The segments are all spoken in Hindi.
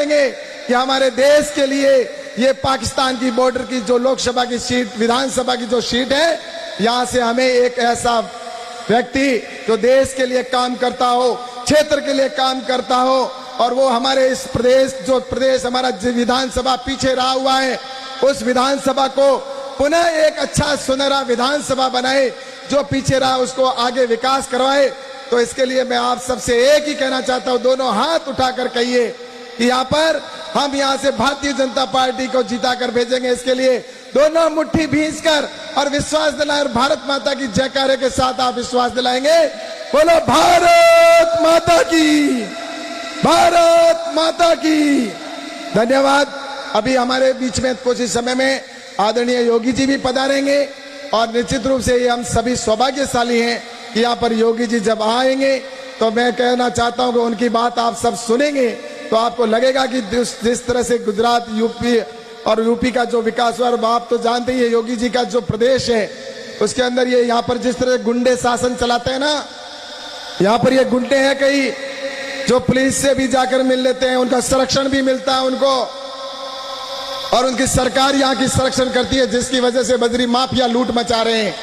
करेंगे कि हमारे देश के लिए ये पाकिस्तान की बॉर्डर की जो लोकसभा की सीट, विधानसभा की जो सीट है, यहां से हमें एक ऐसा व्यक्ति जो देश के लिए काम करता हो, क्षेत्र के लिए काम करता हो, और वो हमारे इस प्रदेश हमारा विधानसभा पीछे रहा हुआ है, उस विधानसभा को पुनः एक अच्छा सुनहरा विधानसभा बनाए, जो पीछे रहा उसको आगे विकास करवाए। तो इसके लिए मैं आप सबसे एक ही कहना चाहता हूं, दोनों हाथ उठाकर कहिए कि यहाँ पर हम यहाँ से भारतीय जनता पार्टी को जिता कर भेजेंगे। इसके लिए दोनों मुट्ठी भींचकर और विश्वास दिलाए, और भारत माता की जयकारे के साथ आप विश्वास दिलाएंगे। बोलो भारत माता की, भारत माता की। धन्यवाद। अभी हमारे बीच में कुछ ही समय में आदरणीय योगी जी भी पधारेंगे, और निश्चित रूप से ये हम सभी सौभाग्यशाली हैं कि यहाँ पर योगी जी जब आएंगे तो मैं कहना चाहता हूं कि उनकी बात आप सब सुनेंगे तो आपको लगेगा कि जिस तरह से गुजरात, यूपी और यूपी का जो विकास हुआ, और आप तो जानते ही है योगी जी का जो प्रदेश है उसके अंदर ये यहाँ पर जिस तरह गुंडे शासन चलाते हैं ना, यहाँ पर ये गुंडे हैं कई जो पुलिस से भी जाकर मिल लेते हैं, उनका संरक्षण भी मिलता है उनको, और उनकी सरकार यहाँ की संरक्षण करती है, जिसकी वजह से बजरी माफिया लूट मचा रहे हैं।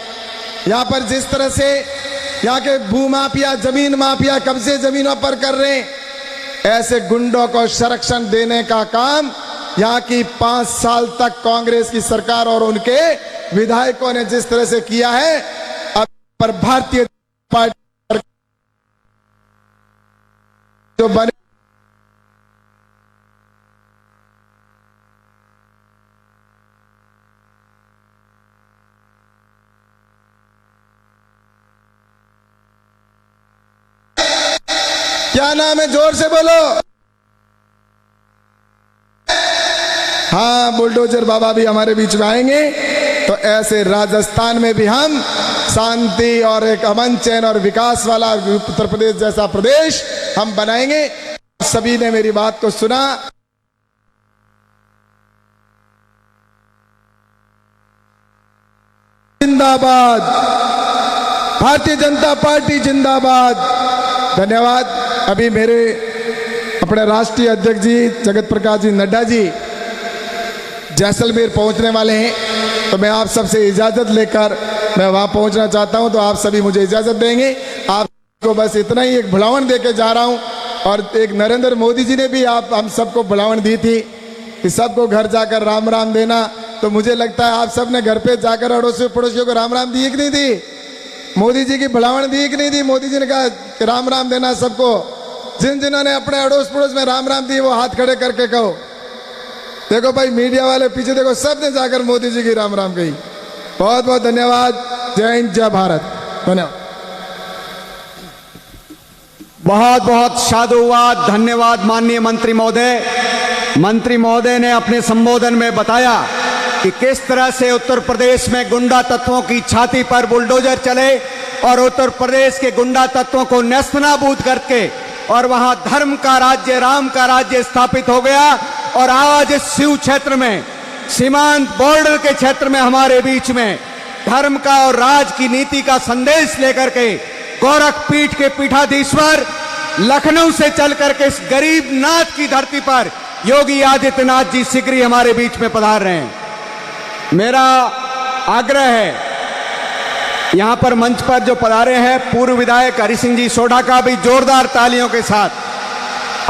यहाँ पर जिस तरह से यहाँ के भू माफिया, जमीन माफिया कब्जे जमीनों पर कर रहे हैं, ऐसे गुंडों को संरक्षण देने का काम यहाँ की 5 साल तक कांग्रेस की सरकार और उनके विधायकों ने जिस तरह से किया है, अब पर भारतीय पार्टी जो बने क्या नाम है, जोर से बोलो। हाँ, बुलडोजर बाबा भी हमारे बीच में आएंगे। तो ऐसे राजस्थान में भी हम शांति और एक अमन चैन और विकास वाला उत्तर प्रदेश जैसा प्रदेश हम बनाएंगे। सभी ने मेरी बात को सुना। जिंदाबाद, भारतीय जनता पार्टी जिंदाबाद। धन्यवाद। अभी मेरे अपने राष्ट्रीय अध्यक्ष जी जगत प्रकाश जी नड्डा जी जैसलमेर पहुंचने वाले हैं, तो मैं आप सबसे इजाजत लेकर मैं वहां पहुंचना चाहता हूं, तो आप सभी मुझे इजाजत देंगे। आपको बस इतना ही एक बुलावन देके जा रहा हूं, और एक नरेंद्र मोदी जी ने भी हम सबको बुलावन दी थी कि सबको घर जाकर राम राम देना। तो मुझे लगता है आप सब ने घर पे जाकर अड़ोसी पड़ोसियों को राम राम दी कि नहीं दी? मोदी जी की बुलावन दी कि नहीं दी? मोदी जी ने कहा कि राम राम देना सबको। जिन्होंने अपने अड़ोस पड़ोस में राम राम दी वो हाथ खड़े करके कहो। देखो भाई, मीडिया वाले पीछे देखो, सब ने जाकर मोदी जी की राम राम कही। बहुत बहुत धन्यवाद। जय हिंद, जय भारत। धन्यवाद। बहुत बहुत साधुवाद, धन्यवाद माननीय मंत्री महोदय। मंत्री महोदय ने अपने संबोधन में बताया कि किस तरह से उत्तर प्रदेश में गुंडा तत्वों की छाती पर बुलडोजर चले और उत्तर प्रदेश के गुंडा तत्वों को नेस्तनाबूद करके और वहां धर्म का राज्य, राम का राज्य स्थापित हो गया। और आज इस शिव क्षेत्र में, सीमांत बॉर्डर के क्षेत्र में हमारे बीच में धर्म का और राज की नीति का संदेश लेकर के गोरखपीठ के पीठाधीश्वर लखनऊ से चल करके इस गरीब नाथ की धरती पर योगी आदित्यनाथ जी शीघ्र ही हमारे बीच में पधार रहे हैं। मेरा आग्रह है, यहां पर मंच पर जो पधारे हैं पूर्व विधायक हरि सिंह जी सोढ़ा का भी जोरदार तालियों के साथ,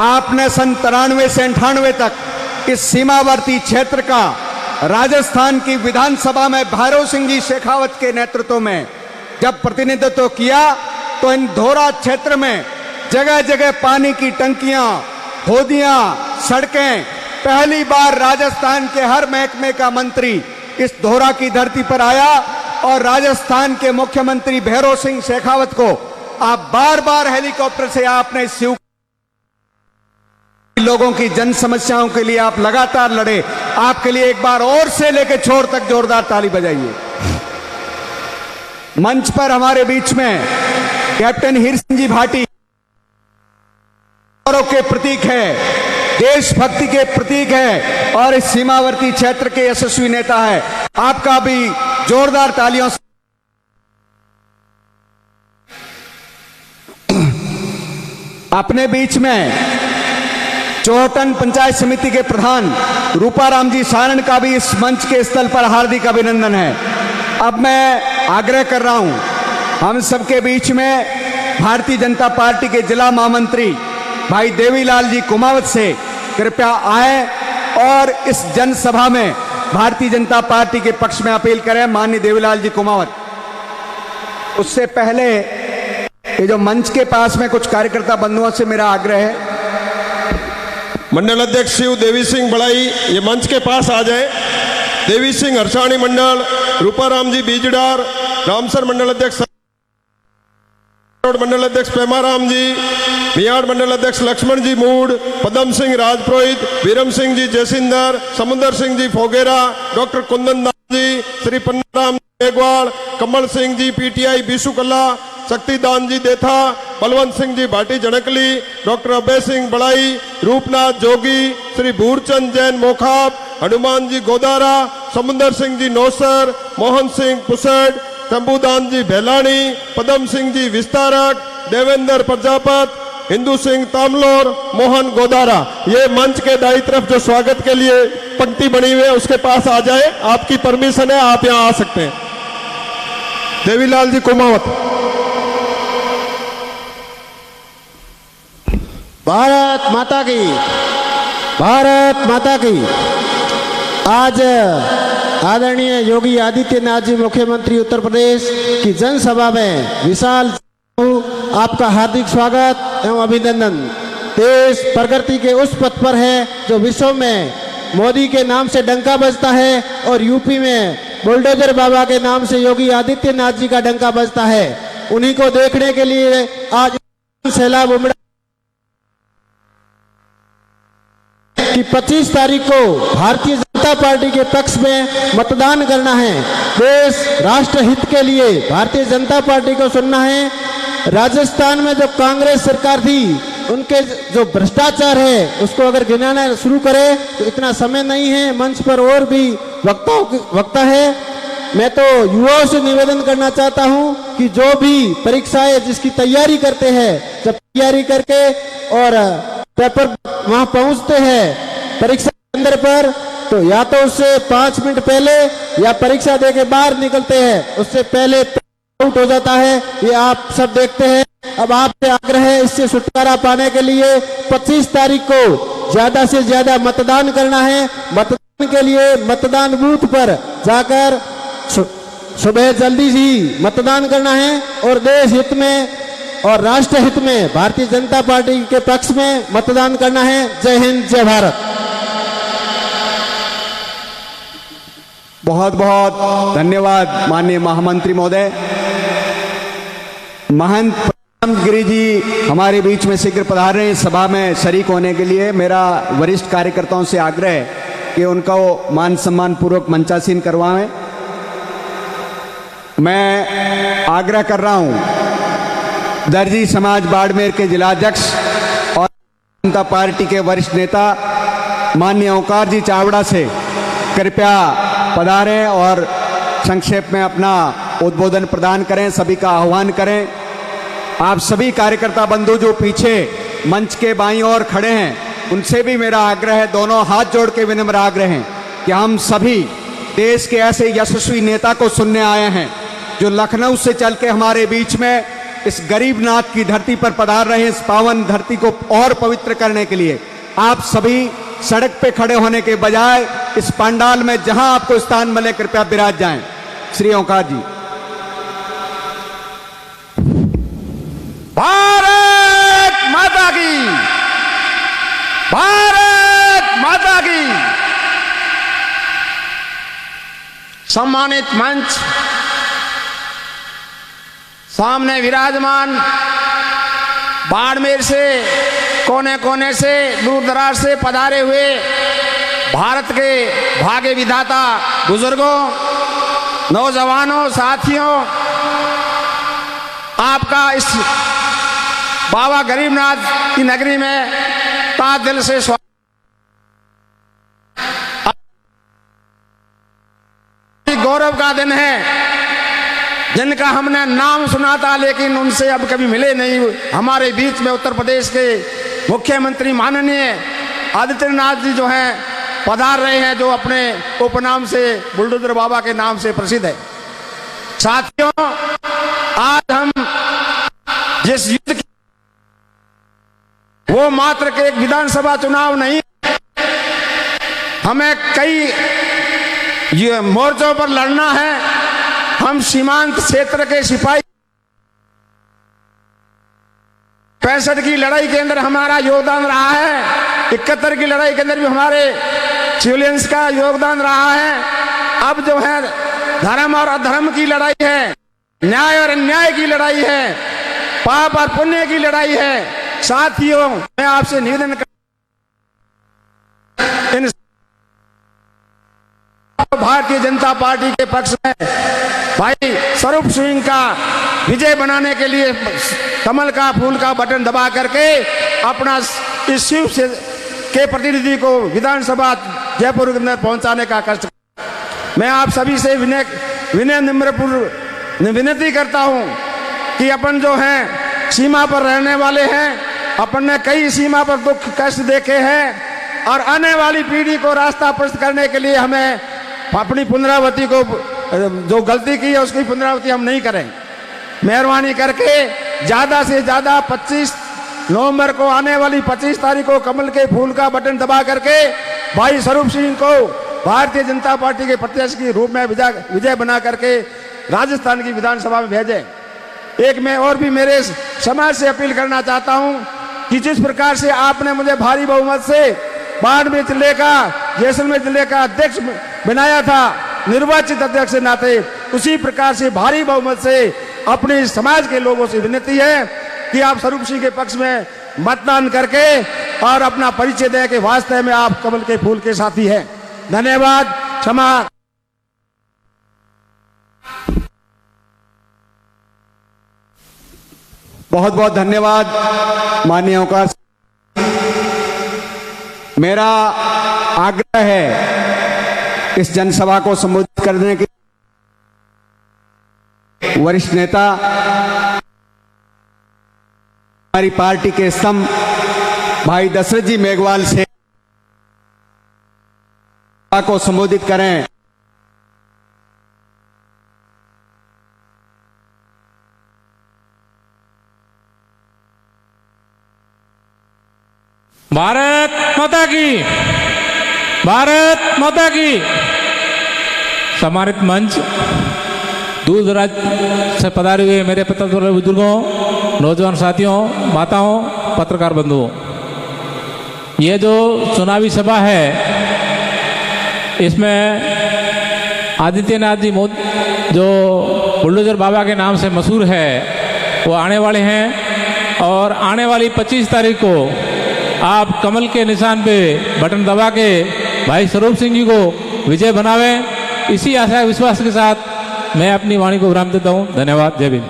आपने सन 93 से 98 तक इस सीमावर्ती क्षेत्र का राजस्थान की विधानसभा में भैरव सिंह जी शेखावत के नेतृत्व में जब प्रतिनिधित्व किया, तो इन धोरा क्षेत्र में जगह जगह पानी की टंकियां, होदियां, सड़कें, पहली बार राजस्थान के हर महकमे का मंत्री इस धोरा की धरती पर आया और राजस्थान के मुख्यमंत्री भैरव सिंह शेखावत को आप बार बार हेलीकॉप्टर से आपने शिव लोगों की जन समस्याओं के लिए आप लगातार लड़े। आपके लिए एक बार और से लेकर छोर तक जोरदार ताली बजाइए। मंच पर हमारे बीच में कैप्टन हीर सिंह जी भाटी गौरव के प्रतीक है, देशभक्ति के प्रतीक है और इस सीमावर्ती क्षेत्र के यशस्वी नेता है। आपका भी जोरदार तालियों से अपने बीच में चौहटन पंचायत समिति के प्रधान रूपाराम जी सारण का भी इस मंच के स्थल पर हार्दिक अभिनंदन है। अब मैं आग्रह कर रहा हूं हम सबके बीच में भारतीय जनता पार्टी के जिला महामंत्री भाई देवीलाल जी कुमावत से कृपया आए और इस जनसभा में भारतीय जनता पार्टी के पक्ष में अपील करें। माननीय देवीलाल जी कुमावत। उससे पहले ये जो मंच के पास में कुछ कार्यकर्ता बंधुओं से मेरा आग्रह है, मंडल अध्यक्ष शिव देवी सिंह बड़ाई ये मंच के पास आ जाए। देवी सिंह हरसाणी मंडल, रूपाराम जी बीजडार, रामसर मंडल अध्यक्ष, मंडल अध्यक्ष पेमाराम जी, मियाड़ मंडल अध्यक्ष लक्ष्मण जी मूड, पदम सिंह राजपुरोहित, वीरम सिंह जी जयसिंदर, समुंदर सिंह जी फोगेरा, डॉक्टर कुंदन दास जी, श्री पन्नाराम मेघवाल, कमल सिंह जी पीटीआई बीसूकला, शक्तिदान जी देथा, बलवंत सिंह जी भाटी जड़कली, डॉक्टर अभय सिंह बड़ाई, रूपनाथ जोगी, श्री भूरचंद जैन मोखाब, हनुमान जी गोदारा, समुंदर सिंह जी नौसर, मोहन सिंह पुसड, शंभुदान जी भेलानी, पदम सिंह जी विस्तारक, देवेंद्र प्रजापत, हिंदू सिंह तामलोर, मोहन गोदारा। ये मंच के दाई तरफ जो स्वागत के लिए पंक्ति बनी हुई है उसके पास आ जाए। आपकी परमिशन है, आप यहाँ आ सकते हैं। देवीलाल जी कुमावत। भारत माता की, भारत माता की। आज आदरणीय योगी आदित्यनाथ जी मुख्यमंत्री उत्तर प्रदेश की जनसभा में विशाल आपका हार्दिक स्वागत एवं अभिनंदन। देश प्रगति के उस पथ पर है जो विश्व में मोदी के नाम से डंका बजता है और यूपी में बुलडोजर बाबा के नाम से योगी आदित्यनाथ जी का डंका बजता है। उन्हीं को देखने के लिए आज सैलाब उमड़ा कि 25 तारीख को भारतीय जनता पार्टी के पक्ष में मतदान करना है। देश राष्ट्र हित के लिए भारतीय जनता पार्टी को सुनना है। राजस्थान में जो कांग्रेस सरकार थी उनके जो भ्रष्टाचार है उसको अगर गिनाना शुरू करे तो इतना समय नहीं है। मंच पर और भी वक्ता है। मैं तो युवाओं से निवेदन करना चाहता हूं कि जो भी परीक्षाएं जिसकी तैयारी करते हैं, जब तैयारी करके और पेपर वहां पहुंचते हैं परीक्षा केंद्र पर, तो या तो उससे 5 मिनट पहले या परीक्षा दे के बाहर निकलते हैं उससे पहले आउट हो जाता है। ये आप सब देखते हैं। अब आपसे आग्रह है इससे छुटकारा पाने के लिए 25 तारीख को ज्यादा से ज्यादा मतदान करना है। मतदान के लिए मतदान बूथ पर जाकर सुबह जल्दी ही मतदान करना है और देश हित में और राष्ट्र हित में भारतीय जनता पार्टी के पक्ष में मतदान करना है। जय हिंद, जय भारत। बहुत बहुत धन्यवाद माननीय महामंत्री महोदय। महंत गिरी जी हमारे बीच में शीघ्र पधार रहे हैं सभा में शरीक होने के लिए। मेरा वरिष्ठ कार्यकर्ताओं से आग्रह है कि उनका मान सम्मान पूर्वक मंचासीन करवाएं। मैं आग्रह कर रहा हूं दर्जी समाज बाड़मेर के जिलाध्यक्ष और जनता पार्टी के वरिष्ठ नेता माननीय ओंकार जी चावड़ा से कृपया पधारें और संक्षेप में अपना उद्बोधन प्रदान करें, सभी का आह्वान करें। आप सभी कार्यकर्ता बंधु जो पीछे मंच के बाईं ओर खड़े हैं उनसे भी मेरा आग्रह है, दोनों हाथ जोड़ के विनम्र आग्रह है कि हम सभी देश के ऐसे यशस्वी नेता को सुनने आए हैं जो लखनऊ से चल के हमारे बीच में इस गरीबनाथ की धरती पर पधार रहे हैं, इस पावन धरती को और पवित्र करने के लिए। आप सभी सड़क पे खड़े होने के बजाय इस पंडाल में जहां आपको स्थान मिले कृपया विराज जाएं। श्री ओंकार जी। भारत माता की, भारत माता की। सम्मानित मंच, सामने विराजमान बाड़मेर से कोने कोने से दूर दराज से पधारे हुए भारत के भाग्य विधाता बुजुर्गों, नौजवानों, साथियों, आपका इस बाबा गरीबनाथ की नगरी में ता दिल से स्वागत। गौरव का दिन है। जिनका हमने नाम सुना था लेकिन उनसे अब कभी मिले नहीं, हमारे बीच में उत्तर प्रदेश के मुख्यमंत्री माननीय आदित्यनाथ जी जो हैं पधार रहे हैं, जो अपने उपनाम से बुलडोजर बाबा के नाम से प्रसिद्ध है। साथियों, आज हम जिस युद्ध की, वो मात्र के एक विधानसभा चुनाव नहीं, हमें कई मोर्चों पर लड़ना है। हम सीमांत क्षेत्र के सिपाही 65 की लड़ाई के अंदर हमारा योगदान रहा है, 71 की लड़ाई के अंदर भी हमारे सिविलियंस का योगदान रहा है। अब जो है धर्म और अधर्म की लड़ाई है, न्याय और अन्याय की लड़ाई है, पाप और पुण्य की लड़ाई है। साथियों, मैं आपसे निवेदन कर भारतीय जनता पार्टी के पक्ष में भाई स्वरूप सिंह का विजय बनाने के लिए कमल का फूल का बटन दबा करके अपना इस शिव से के प्रतिनिधि को विधानसभा जयपुर के अंदर पहुंचाने का कष्ट मैं आप सभी से विनय नम्रपूर्वक विनती करता हूं कि अपन जो हैं सीमा पर रहने वाले हैं, अपन ने कई सीमा पर दुख कष्ट देखे हैं और आने वाली पीढ़ी को रास्ता प्रशस्त करने के लिए हमें अपनी पुनरावृत्ति को, जो गलती की है उसकी पुनरावृत्ति हम नहीं करें। मेहरबानी करके ज्यादा से ज्यादा 25 नवंबर को आने वाली 25 तारीख को कमल के फूल का बटन दबा करके भाई स्वरूप सिंह को भारतीय जनता पार्टी के प्रत्याशी के रूप में विजय बना करके राजस्थान की विधानसभा में भेजें। एक मैं और भी मेरे समाज से अपील करना चाहता हूं कि जिस प्रकार से आपने मुझे भारी बहुमत से बाड़मेर जिले का, जैसलमेर जिले का अध्यक्ष बनाया था, निर्वाचित अध्यक्ष के नाते, उसी प्रकार से भारी बहुमत से अपने समाज के लोगों से विनती है कि आप स्वरूप सिंह के पक्ष में मतदान करके और अपना परिचय दें कि वास्तव में आप कमल के फूल के साथी हैं। धन्यवाद। क्षमा। बहुत बहुत धन्यवाद माननीय अवकाश। मेरा आग्रह है इस जनसभा को संबोधित करने के वरिष्ठ नेता, हमारी पार्टी के स्तंभ भाई दशरथ जी मेघवाल से को संबोधित करें। भारत माता की, भारत माता की। सम्मानित मंच, दूर दराज से पधारे हुए मेरे पत्रकार बुजुर्गों, नौजवान साथियों, माताओं, पत्रकार बंधुओं, ये जो चुनावी सभा है इसमें आदित्यनाथ जी जो बुलडोजर बाबा के नाम से मशहूर है वो आने वाले हैं और आने वाली 25 तारीख को आप कमल के निशान पे बटन दबा के भाई स्वरूप सिंह जी को विजय बनावें। इसी आशा विश्वास के साथ मैं अपनी वाणी को विराम देता हूं। धन्यवाद। जय भीम।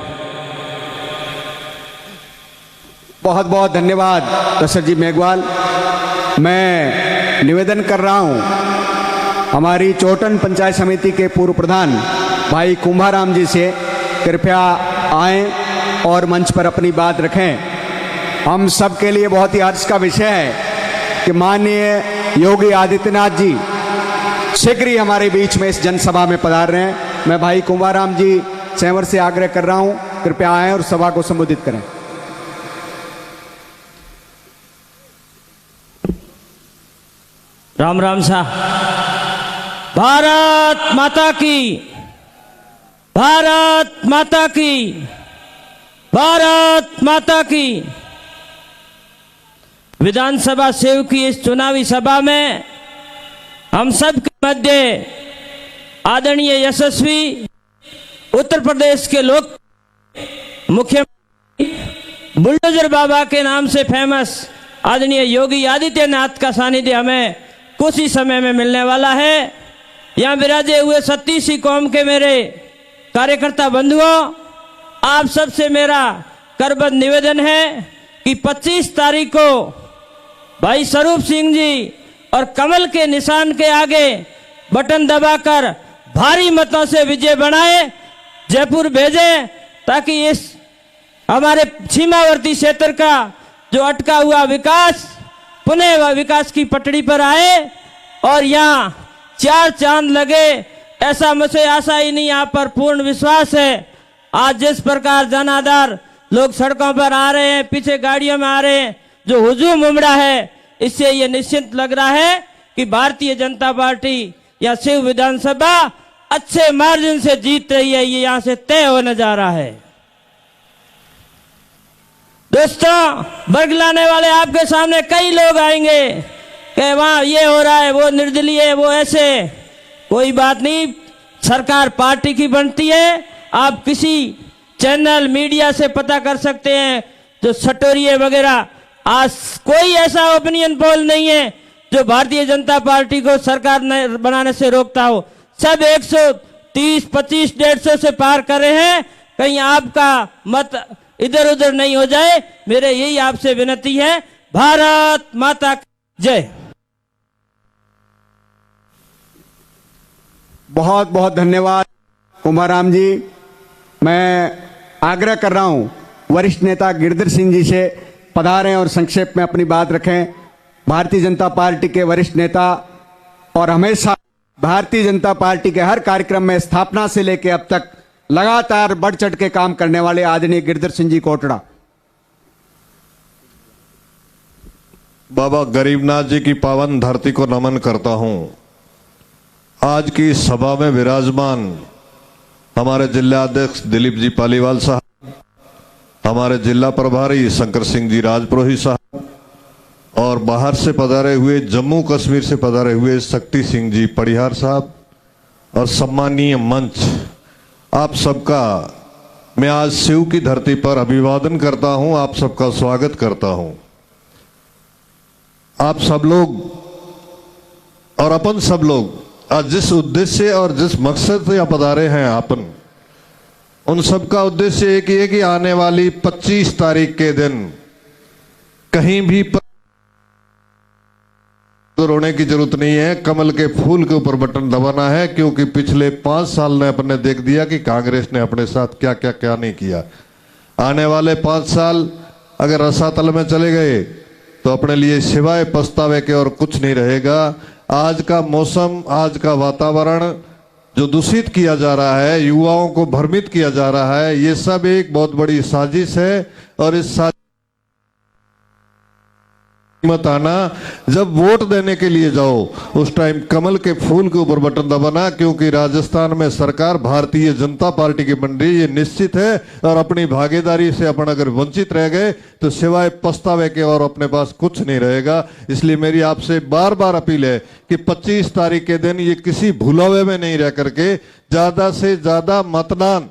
बहुत बहुत धन्यवाद दशरथ जी मेघवाल। मैं निवेदन कर रहा हूं हमारी चोटन पंचायत समिति के पूर्व प्रधान भाई कुंभाराम जी से, कृपया आएं और मंच पर अपनी बात रखें। हम सब के लिए बहुत ही हर्ष का विषय है कि माननीय योगी आदित्यनाथ जी शीघ्र ही हमारे बीच में इस जनसभा में पधार रहे हैं। मैं भाई कुंभाराम जी सेवर से आग्रह कर रहा हूं, कृपया आएं और सभा को संबोधित करें। राम राम साहब। भारत माता की, भारत माता की, भारत माता की। विधानसभा सेव की इस चुनावी सभा में हम सब के मध्य आदरणीय यशस्वी उत्तर प्रदेश के लोक मुख्यमंत्री बुलडोजर बाबा के नाम से फेमस आदरणीय योगी आदित्यनाथ का सानिध्य हमें कुछ ही समय में मिलने वाला है। यहाँ विराजे हुए 36 कौम के मेरे कार्यकर्ता बंधुओं, आप सबसे मेरा करबद्ध निवेदन है कि 25 तारीख को भाई स्वरूप सिंह जी और कमल के निशान के आगे बटन दबाकर भारी मतों से विजय बनाए, जयपुर भेजें, ताकि इस हमारे सीमावर्ती क्षेत्र का जो अटका हुआ विकास पुनः वह विकास की पटड़ी पर आए और यहाँ 4 चांद लगे, ऐसा मुझे आशा ही नहीं, आप पर पूर्ण विश्वास है। आज जिस प्रकार जन आधार लोग सड़कों पर आ रहे हैं, पीछे गाड़ियों में आ रहे हैं, जो हुजूम उमड़ा है, इससे ये निश्चित लग रहा है कि भारतीय जनता पार्टी या शिव विधानसभा अच्छे मार्जिन से जीत रही है। ये यहां से तय होने जा रहा है। दोस्तों, बरगलाने वाले आपके सामने कई लोग आएंगे कि वहां ये हो रहा है, वो निर्दलीय है, वो ऐसे। कोई बात नहीं, सरकार पार्टी की बनती है। आप किसी चैनल मीडिया से पता कर सकते हैं, जो सटोरिये वगैरह। आज कोई ऐसा ओपिनियन पोल नहीं है जो भारतीय जनता पार्टी को सरकार बनाने से रोकता हो। सब 130, 25, 150 से पार कर रहे हैं। कहीं आपका मत इधर उधर नहीं हो जाए, मेरे यही आपसे विनती है। भारत माता की जय। बहुत बहुत धन्यवाद कुमाराम जी। मैं आग्रह कर रहा हूं वरिष्ठ नेता गिरधर सिंह जी से पधारें और संक्षेप में अपनी बात रखें। भारतीय जनता पार्टी के वरिष्ठ नेता और हमेशा भारतीय जनता पार्टी के हर कार्यक्रम में स्थापना से लेकर अब तक लगातार बढ़ चढ़ के काम करने वाले आदरणीय गिरधर सिंह जी कोटड़ा। बाबा गरीबनाथ जी की पावन धरती को नमन करता हूं। आज की इस सभा में विराजमान हमारे जिला अध्यक्ष दिलीप जी पालीवाल साहब, हमारे जिला प्रभारी शंकर सिंह जी राजपुरोहित साहब और बाहर से पधारे हुए जम्मू कश्मीर से पधारे हुए शक्ति सिंह जी पड़िहार साहब और सम्मानीय मंच, आप सबका मैं आज शिव की धरती पर अभिवादन करता हूं, आप सबका स्वागत करता हूं। आप सब लोग और अपन सब लोग आज जिस उद्देश्य और जिस मकसद से पधारे हैं अपन, उन सबका उद्देश्य एक ही है कि आने वाली 25 तारीख के दिन कहीं भी तो रोने की जरूरत नहीं है, कमल के फूल के ऊपर बटन दबाना है। क्योंकि पिछले 5 साल ने अपने देख दिया कि कांग्रेस ने अपने साथ क्या क्या क्या नहीं किया। आने वाले 5 साल अगर रसातल में चले गए तो अपने लिए सिवाय पछतावे के और कुछ नहीं रहेगा। आज का मौसम, आज का वातावरण जो दूषित किया जा रहा है, युवाओं को भ्रमित किया जा रहा है, ये सब एक बहुत बड़ी साजिश है। और इस मत आना, जब वोट देने के लिए जाओ उस टाइम कमल के फूल के ऊपर बटन दबाना, क्योंकि राजस्थान में सरकार भारतीय जनता पार्टी की बन रही है, ये निश्चित है। और अपनी भागीदारी से अपन अगर वंचित रह गए तो सिवाय पछतावे के और अपने पास कुछ नहीं रहेगा। इसलिए मेरी आपसे बार बार अपील है कि 25 तारीख के दिन ये किसी भुलावे में नहीं रह करके ज्यादा से ज्यादा मतदान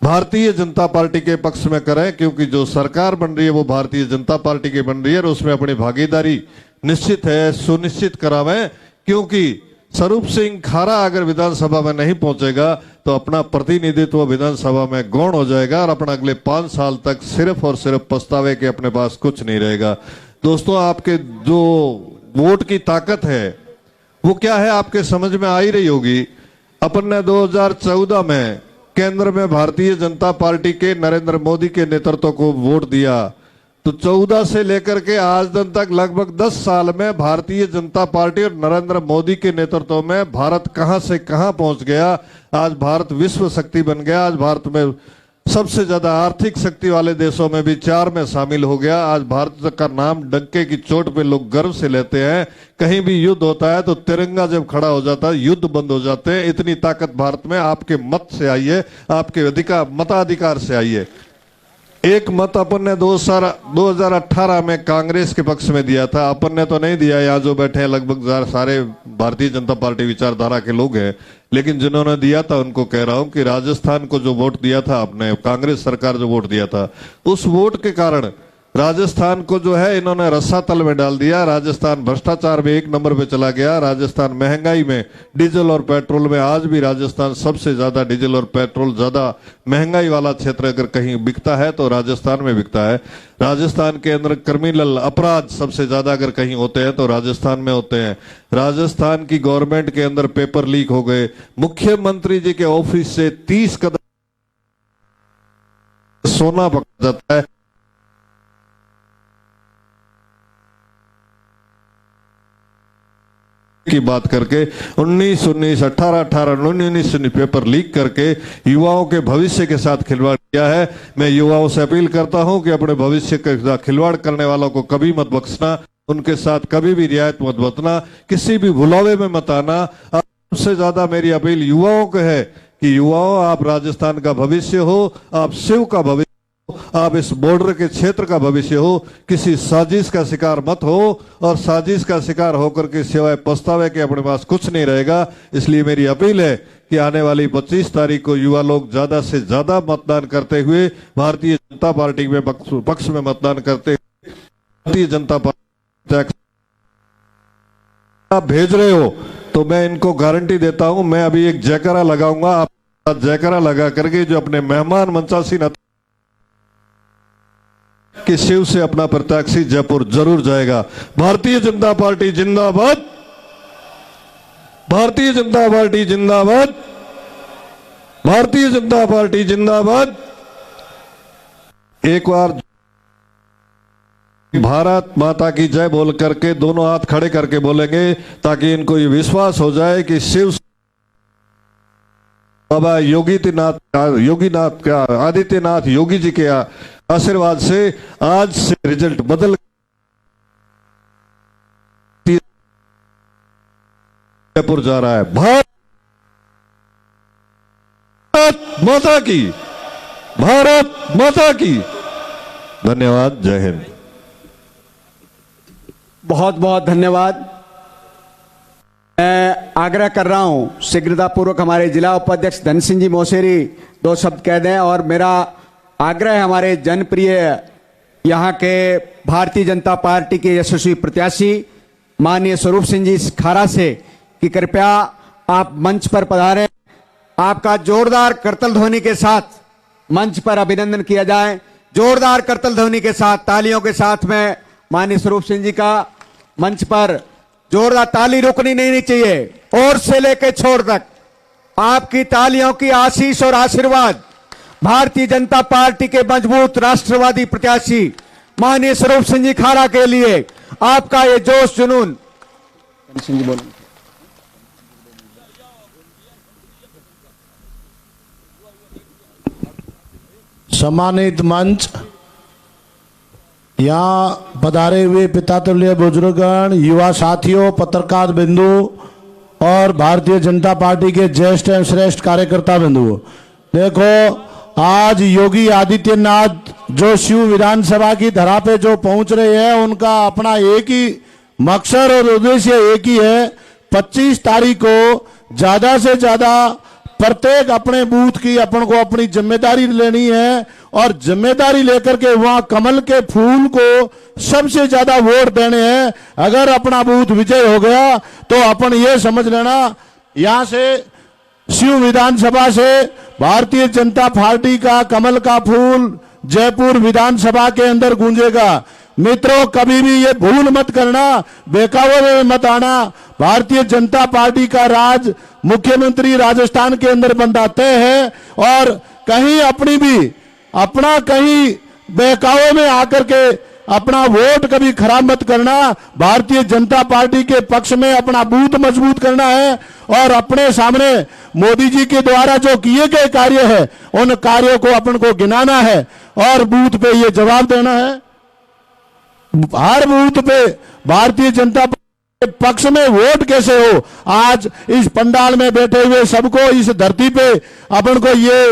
भारतीय जनता पार्टी के पक्ष में करें। क्योंकि जो सरकार बन रही है वो भारतीय जनता पार्टी की बन रही है और उसमें अपनी भागीदारी निश्चित है, सुनिश्चित करावें। क्योंकि स्वरूप सिंह खारा अगर विधानसभा में नहीं पहुंचेगा तो अपना प्रतिनिधित्व विधानसभा में गौण हो जाएगा और अपना अगले 5 साल तक सिर्फ और सिर्फ पछतावे के अपने पास कुछ नहीं रहेगा। दोस्तों, आपके जो वोट की ताकत है वो क्या है आपके समझ में आ ही रही होगी। अपन ने 2014 में केंद्र में भारतीय जनता पार्टी के नरेंद्र मोदी के नेतृत्व को वोट दिया, तो 14 से लेकर के आज दिन तक लगभग 10 साल में भारतीय जनता पार्टी और नरेंद्र मोदी के नेतृत्व में भारत कहां से कहां पहुंच गया। आज भारत विश्व शक्ति बन गया। आज भारत में सबसे ज्यादा आर्थिक शक्ति वाले देशों में भी 4 में शामिल हो गया। आज भारत का नाम डंके की चोट पे लोग गर्व से लेते हैं। कहीं भी युद्ध होता है तो तिरंगा जब खड़ा हो जाता है युद्ध बंद हो जाते हैं। इतनी ताकत भारत में आपके मत से आई है, आपके मताधिकार से आई है। एक मत अपन ने 2018 में कांग्रेस के पक्ष में दिया था। अपन ने तो नहीं दिया, यहाँ जो बैठे हैं लगभग सारे भारतीय जनता पार्टी विचारधारा के लोग हैं। लेकिन जिन्होंने दिया था उनको कह रहा हूं कि राजस्थान को जो वोट दिया था आपने, कांग्रेस सरकार जो वोट दिया था, उस वोट के कारण राजस्थान को जो है इन्होंने रस्सातल में डाल दिया। राजस्थान भ्रष्टाचार में 1 नंबर पे चला गया। राजस्थान महंगाई में, डीजल और पेट्रोल में आज भी राजस्थान सबसे ज्यादा डीजल और पेट्रोल ज्यादा महंगाई वाला क्षेत्र अगर कहीं बिकता है तो राजस्थान में बिकता है। राजस्थान के अंदर क्रिमिनल अपराध सबसे ज्यादा अगर कहीं होते हैं तो राजस्थान में होते हैं। राजस्थान की गवर्नमेंट के अंदर पेपर लीक हो गए। मुख्यमंत्री जी के ऑफिस से 30 कदम सोना पकड़ा जाता है। की बात करके 19 18 19 पेपर लीक करके युवाओं के भविष्य के साथ खिलवाड़ किया है। मैं युवाओं से अपील करता हूं कि अपने भविष्य के साथ खिलवाड़ करने वालों को कभी मत बख्शना, उनके साथ कभी भी रियायत मत बरतना, किसी भी भुलावे में मत आना। सबसे ज्यादा मेरी अपील युवाओं को है कि युवाओं, आप राजस्थान का भविष्य हो, आप शिव का भविष्य, आप इस बॉर्डर के क्षेत्र का भविष्य हो, किसी साजिश का शिकार मत हो, और साजिश का शिकार होकर के सिवाय पछतावे के अपने पास कुछ नहीं रहेगा। इसलिए मेरी अपील है कि आने वाली 25 तारीख को युवा लोग ज्यादा से ज्यादा मतदान करते हुए भारतीय जनता पार्टी में पक्ष में मतदान करते हुए भारतीय जनता पार्टी आप भेज रहे हो तो मैं इनको गारंटी देता हूं, मैं अभी एक जयकारा लगाऊंगा, आप जयकारा लगा करके जो अपने मेहमान मंचासीन कि शिव से अपना प्रत्याशी जयपुर जरूर जाएगा। भारतीय जनता पार्टी जिंदाबाद, भारतीय जनता पार्टी जिंदाबाद, भारतीय जनता पार्टी जिंदाबाद। एक बार भारत माता की जय बोल करके दोनों हाथ खड़े करके बोलेंगे ताकि इनको ये विश्वास हो जाए कि शिव बाबा योगीनाथ का आदित्यनाथ योगी जी के आशीर्वाद से आज से रिजल्ट बदल जयपुर जा रहा है। भारत माता की, भारत माता की। धन्यवाद, जय हिंद। बहुत बहुत धन्यवाद। मैं आग्रह कर रहा हूं शीघ्रतापूर्वक हमारे जिला उपाध्यक्ष धन सिंह जी मोसेरी 2 शब्द कह दें, और मेरा आग्रह है हमारे जनप्रिय यहाँ के भारतीय जनता पार्टी के यशस्वी प्रत्याशी माननीय स्वरूप सिंह जी खारा से कि कृपया आप मंच पर पधारें। आपका जोरदार करतल ध्वनि के साथ मंच पर अभिनंदन किया जाए। जोरदार करतल ध्वनि के साथ, तालियों के साथ में माननीय स्वरूप सिंह जी का मंच पर जोरदार ताली रुकनी नहीं चाहिए, और से लेकर छोर तक आपकी तालियों की आशीष और आशीर्वाद भारतीय जनता पार्टी के मजबूत राष्ट्रवादी प्रत्याशी माननीय स्वरूप सिंह जी खारा के लिए आपका ये जोश जुनून। सिंह जी बोलो। सम्मानित मंच, यहाँ पधारे हुए पिता तुल्य बुजुर्गगण, युवा साथियों, पत्रकार बिंदु और भारतीय जनता पार्टी के ज्येष्ठ एवं श्रेष्ठ कार्यकर्ता बिंदु, देखो आज योगी आदित्यनाथ जो शिव विधानसभा की धरा पे जो पहुंच रहे हैं, उनका अपना एक ही मकसद और उद्देश्य एक ही है। 25 तारीख को ज्यादा से ज्यादा प्रत्येक अपने बूथ की अपन को अपनी जिम्मेदारी लेनी है, और जिम्मेदारी लेकर के वहां कमल के फूल को सबसे ज्यादा वोट देने हैं। अगर अपना बूथ विजय हो गया तो अपन ये समझ लेना, यहां से शिव विधानसभा से भारतीय जनता पार्टी का कमल का फूल जयपुर विधानसभा के अंदर गूंजेगा। मित्रों, कभी भी ये भूल मत करना, बेकावे में मत आना। भारतीय जनता पार्टी का राज मुख्यमंत्री राजस्थान के अंदर बनता तय है, और कहीं अपनी भी अपना कहीं बहकावे में आकर के अपना वोट कभी खराब मत करना। भारतीय जनता पार्टी के पक्ष में अपना बूथ मजबूत करना है, और अपने सामने मोदी जी के द्वारा जो किए गए कार्य है उन कार्यों को अपन को गिनाना है, और बूथ पे ये जवाब देना है। हर बूथ पे भारतीय जनता पार्टी के पक्ष में वोट कैसे हो, आज इस पंडाल में बैठे हुए सबको, इस धरती पे अपन को ये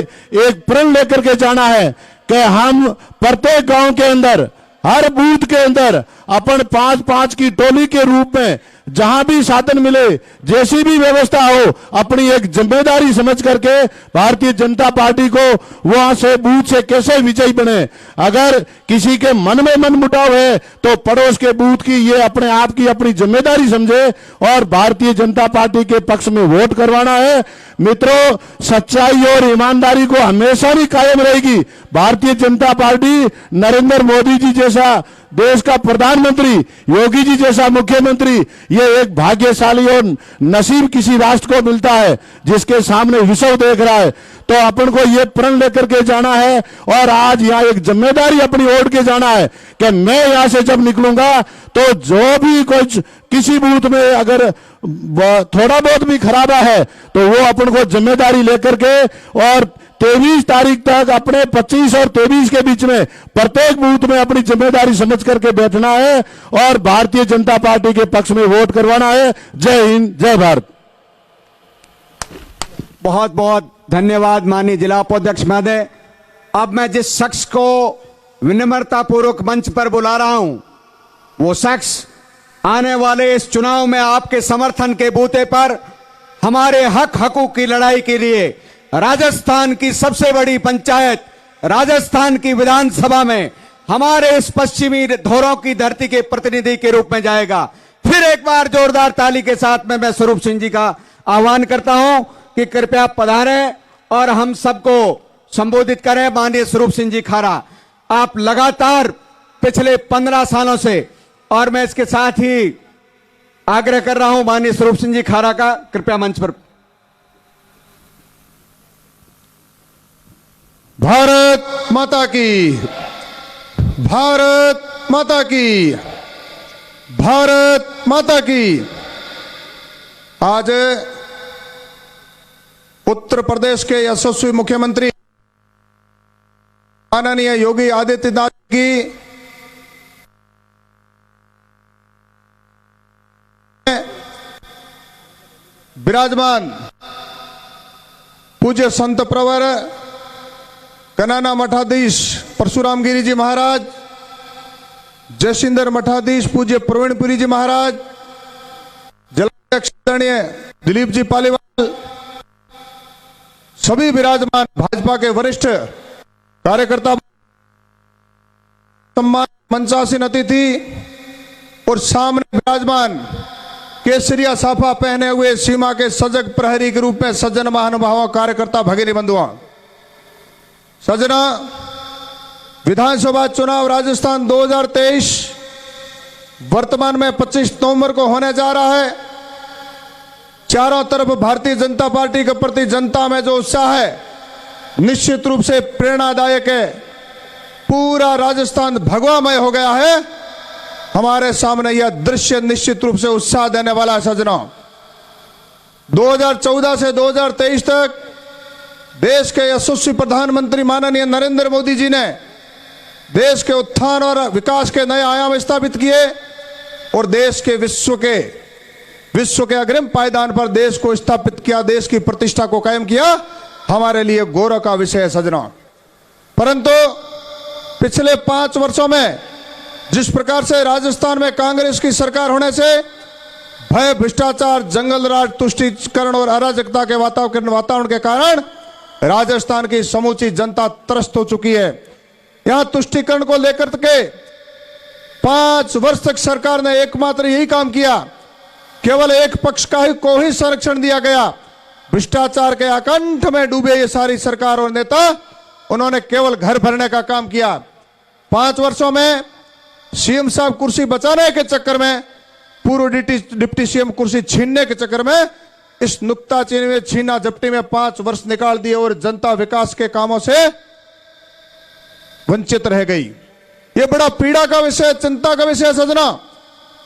एक प्रण लेकर के जाना है कि हम प्रत्येक गांव के अंदर, हर बूथ के अंदर अपन 5-5 की टोली के रूप में जहां भी साधन मिले, जैसी भी व्यवस्था हो, अपनी एक जिम्मेदारी समझ करके भारतीय जनता पार्टी को वहां से बूथ से कैसे विजयी बने। अगर किसी के मन में मनमुटाव है तो पड़ोस के बूथ की ये अपने आप की अपनी जिम्मेदारी समझे और भारतीय जनता पार्टी के पक्ष में वोट करवाना है। मित्रों, सच्चाई और ईमानदारी को हमेशा ही कायम रहेगी। भारतीय जनता पार्टी नरेंद्र मोदी जी जैसा देश का प्रधानमंत्री योगी जी जैसा मुख्यमंत्री, ये एक भाग्यशाली और नसीब किसी राष्ट्र को मिलता है जिसके सामने विश्व देख रहा है। तो अपन को ये प्रण लेकर के जाना है और आज यहाँ एक जिम्मेदारी अपनी ओढ़ के जाना है कि मैं यहाँ से जब निकलूंगा तो जो भी कुछ किसी बूथ में अगर थोड़ा बहुत भी खराबा है तो वो अपन को जिम्मेदारी लेकर के और 23 तारीख तक अपने 25 और 23 के बीच में प्रत्येक बूथ में अपनी जिम्मेदारी समझ करके बैठना है और भारतीय जनता पार्टी के पक्ष में वोट करवाना है। जय हिंद, जय भारत। बहुत बहुत धन्यवाद माननीय जिला उपाध्यक्ष महोदय। अब मैं जिस शख्स को विनम्रता पूर्वक मंच पर बुला रहा हूं, वो शख्स आने वाले इस चुनाव में आपके समर्थन के बूते पर हमारे हकूक की लड़ाई के लिए राजस्थान की सबसे बड़ी पंचायत राजस्थान की विधानसभा में हमारे इस पश्चिमी धोरों की धरती के प्रतिनिधि के रूप में जाएगा। फिर एक बार जोरदार ताली के साथ में मैं स्वरूप सिंह जी का आह्वान करता हूं कि कृपया पधारें और हम सबको संबोधित करें। माननीय स्वरूप सिंह जी खारा, आप लगातार पिछले 15 सालों से, और मैं इसके साथ ही आग्रह कर रहा हूं माननीय स्वरूप सिंह जी खारा का कृपया मंच पर। भारत माता की, भारत माता की, भारत माता की। आज उत्तर प्रदेश के यशस्वी मुख्यमंत्री माननीय योगी आदित्यनाथ की विराजमान पूज्य संत प्रवर कनाना मठाधीश परशुराम गिरी जी महाराज, जयसिंदर मठाधीश पूज्य प्रवीणपुरी जी महाराज, जलाध्यक्ष दिलीप जी पालीवाल, सभी विराजमान भाजपा के वरिष्ठ कार्यकर्ता, सम्मान मंचासीन अतिथि और सामने विराजमान केसरिया साफा पहने हुए सीमा के सजग प्रहरी के रूप में सज्जन महानुभावों, कार्यकर्ता, भगिनी बंधुओं, सजना, विधानसभा चुनाव राजस्थान 2023 वर्तमान में 25 नवंबर को होने जा रहा है। चारों तरफ भारतीय जनता पार्टी के प्रति जनता में जो उत्साह है निश्चित रूप से प्रेरणादायक है। पूरा राजस्थान भगवामय हो गया है। हमारे सामने यह दृश्य निश्चित रूप से उत्साह देने वाला है। सज्जनों, 2014 से 2023 तक देश के यशस्वी प्रधानमंत्री माननीय नरेंद्र मोदी जी ने देश के उत्थान और विकास के नए आयाम स्थापित किए और देश के विश्व के अग्रिम पायदान पर देश को स्थापित किया, देश की प्रतिष्ठा को कायम किया। हमारे लिए गौरव का विषय है सज्जनों। परंतु पिछले 5 वर्षों में जिस प्रकार से राजस्थान में कांग्रेस की सरकार होने से भय, भ्रष्टाचार, जंगल राज, तुष्टीकरण और अराजकता के वातावरण के कारण राजस्थान की समूची जनता त्रस्त हो चुकी है। यहां तुष्टीकरण को लेकर के 5 वर्ष तक सरकार ने एकमात्र यही काम किया, केवल एक पक्ष को ही संरक्षण दिया गया। भ्रष्टाचार के आकंठ में डूबे ये सारी सरकार और नेता, उन्होंने केवल घर भरने का काम किया। 5 वर्षों में सीएम साहब कुर्सी बचाने के चक्कर में, पूर्व डिप्टी सीएम कुर्सी छीनने के चक्कर में, इस नुक्ताचीनी में छीना झपटी में 5 वर्ष निकाल दिए और जनता विकास के कामों से वंचित रह गई। यह बड़ा पीड़ा का विषय, चिंता का विषय सजना।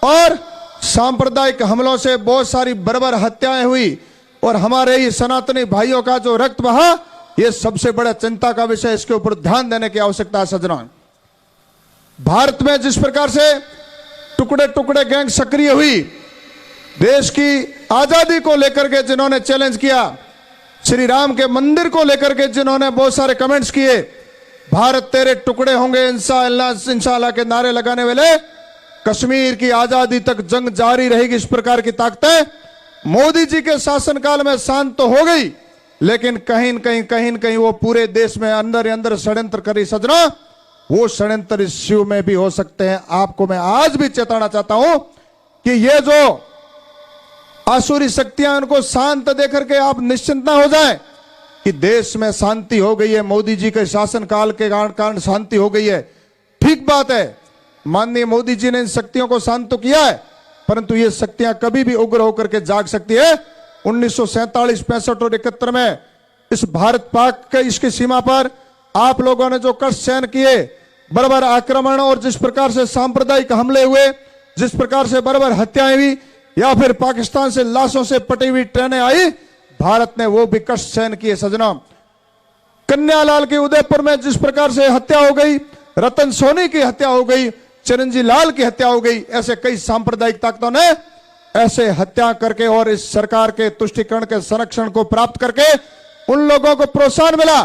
और सांप्रदायिक हमलों से बहुत सारी बर्बर हत्याएं हुई और हमारे ही सनातनी भाइयों का जो रक्त बहा, यह सबसे बड़ा चिंता का विषय। इसके ऊपर ध्यान देने की आवश्यकता है सजना। भारत में जिस प्रकार से टुकड़े टुकड़े गैंग सक्रिय हुई, देश की आजादी को लेकर के जिन्होंने चैलेंज किया, श्री राम के मंदिर को लेकर के जिन्होंने बहुत सारे कमेंट्स किए, भारत तेरे टुकड़े होंगे इंशाअल्लाह के नारे लगाने वाले, कश्मीर की आजादी तक जंग जारी रहेगी, इस प्रकार की ताकतें मोदी जी के शासनकाल में शांत तो हो गई, लेकिन कहीं न कहीं वो पूरे देश में अंदर ही अंदर षड्यंत्र करी सजना। वो षड्यंत्र इस शिव में भी हो सकते हैं। आपको मैं आज भी चेताना चाहता हूं कि ये जो आसुरी शक्तियां, उनको शांत देकर के आप निश्चिंत ना हो जाएं कि देश में शांति हो गई है, मोदी जी के शासन काल के कारण शांति हो गई है। ठीक बात है, माननीय मोदी जी ने इन शक्तियों को शांत तो किया है, परंतु ये शक्तियां कभी भी उग्र होकर के जाग सकती है। 1947, 65 और 71 में इस भारत पाक के इसकी सीमा पर आप लोगों ने जो कष्ट सहन किए, बराबर आक्रमण और जिस प्रकार से सांप्रदायिक हमले हुए, जिस प्रकार से बराबर हत्याएं हुई, या फिर पाकिस्तान से लाशों से पटी हुई ट्रेनें आई, भारत ने वो भी कष्ट सहन किए सजना। कन्यालाल की उदयपुर में जिस प्रकार से हत्या हो गई, रतन सोनी की हत्या हो गई, चिरंजी लाल की हत्या हो गई, ऐसे कई सांप्रदायिक ताकतों ने ऐसे हत्या करके और इस सरकार के तुष्टीकरण के संरक्षण को प्राप्त करके उन लोगों को प्रोत्साहन मिला।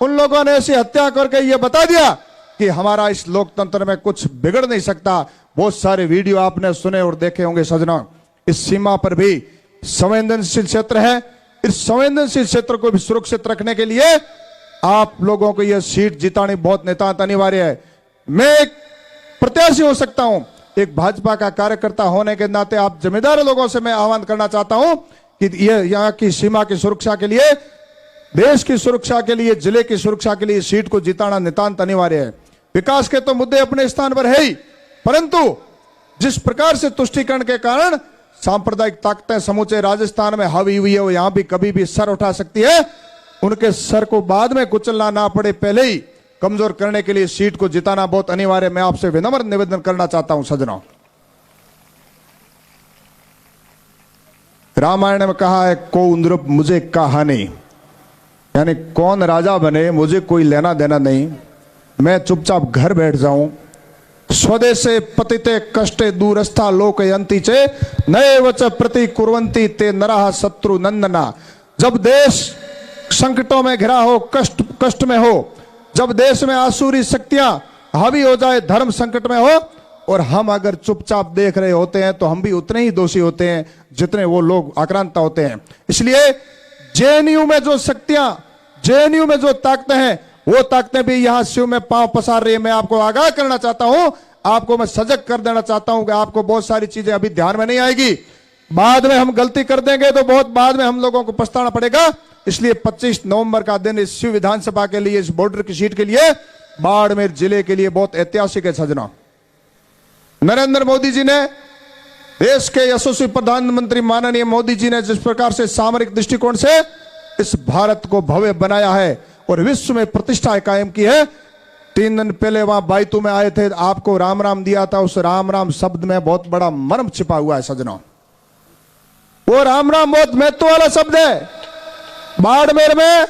उन लोगों ने ऐसी हत्या करके ये बता दिया कि हमारा इस लोकतंत्र में कुछ बिगड़ नहीं सकता। बहुत सारे वीडियो आपने सुने और देखे होंगे सजना। इस सीमा पर भी संवेदनशील क्षेत्र है। इस संवेदनशील क्षेत्र को भी सुरक्षित रखने के लिए आप लोगों को यह सीट जितानी बहुत नितांत अनिवार्य है। मैं एक प्रत्याशी हो सकता हूं, एक भाजपा का कार्यकर्ता होने के नाते आप जिम्मेदार लोगों से मैं आह्वान करना चाहता हूं कि यह यहाँ की सीमा की सुरक्षा के लिए, देश की सुरक्षा के लिए, जिले की सुरक्षा के लिए सीट को जिताना नितांत अनिवार्य है। विकास के तो मुद्दे अपने स्थान पर है ही, परंतु जिस प्रकार से तुष्टीकरण के कारण सांप्रदायिक ताकतें समूचे राजस्थान में हावी हुई है, वो यहां भी कभी भी सर उठा सकती है। उनके सर को बाद में कुचलना ना पड़े, पहले ही कमजोर करने के लिए सीट को जिताना बहुत अनिवार्य। मैं आपसे विनम्र निवेदन करना चाहता हूं सज्जनों। रामायण में कहा है, को नृप मुझे कहानी, यानी कौन राजा बने मुझे कोई लेना देना नहीं, मैं चुपचाप घर बैठ जाऊं। स्वदेशे पतिते कष्टे दूरस्था लोक यंती चे नए वच प्रति कुर्वंती ते नरह शत्रु नंदना। जब देश संकटों में घिरा हो, कष्ट में हो, जब देश में आसुरी शक्तियां हावी हो जाए, धर्म संकट में हो, और हम अगर चुपचाप देख रहे होते हैं तो हम भी उतने ही दोषी होते हैं जितने वो लोग आक्रांता होते हैं। इसलिए जेएनयू में जो शक्तियां, जेएनयू में जो ताकतें हैं, वो ताकतें भी यहां शिव में पांव पसार रही है। मैं आपको आगाह करना चाहता हूं, आपको मैं सजग कर देना चाहता हूं कि आपको बहुत सारी चीजें अभी ध्यान में नहीं आएगी। बाद में हम गलती कर देंगे तो बहुत बाद में हम लोगों को पछताना पड़ेगा। इसलिए 25 नवंबर का दिन इस शिव विधानसभा के लिए, इस बॉर्डर की सीट के लिए, बाड़मेर जिले के लिए बहुत ऐतिहासिक है सजना। नरेंद्र मोदी जी ने, देश के यशस्वी प्रधानमंत्री माननीय मोदी जी ने जिस प्रकार से सामरिक दृष्टिकोण से इस भारत को भव्य बनाया है और विश्व में प्रतिष्ठा कायम की है। 3 दिन पहले वहां बायतू में आए थे, आपको राम राम दिया था। उस राम राम शब्द में बहुत बड़ा मर्म छिपा हुआ है सजनों। वो राम राम बहुत महत्व वाला शब्द है। बाड़मेर में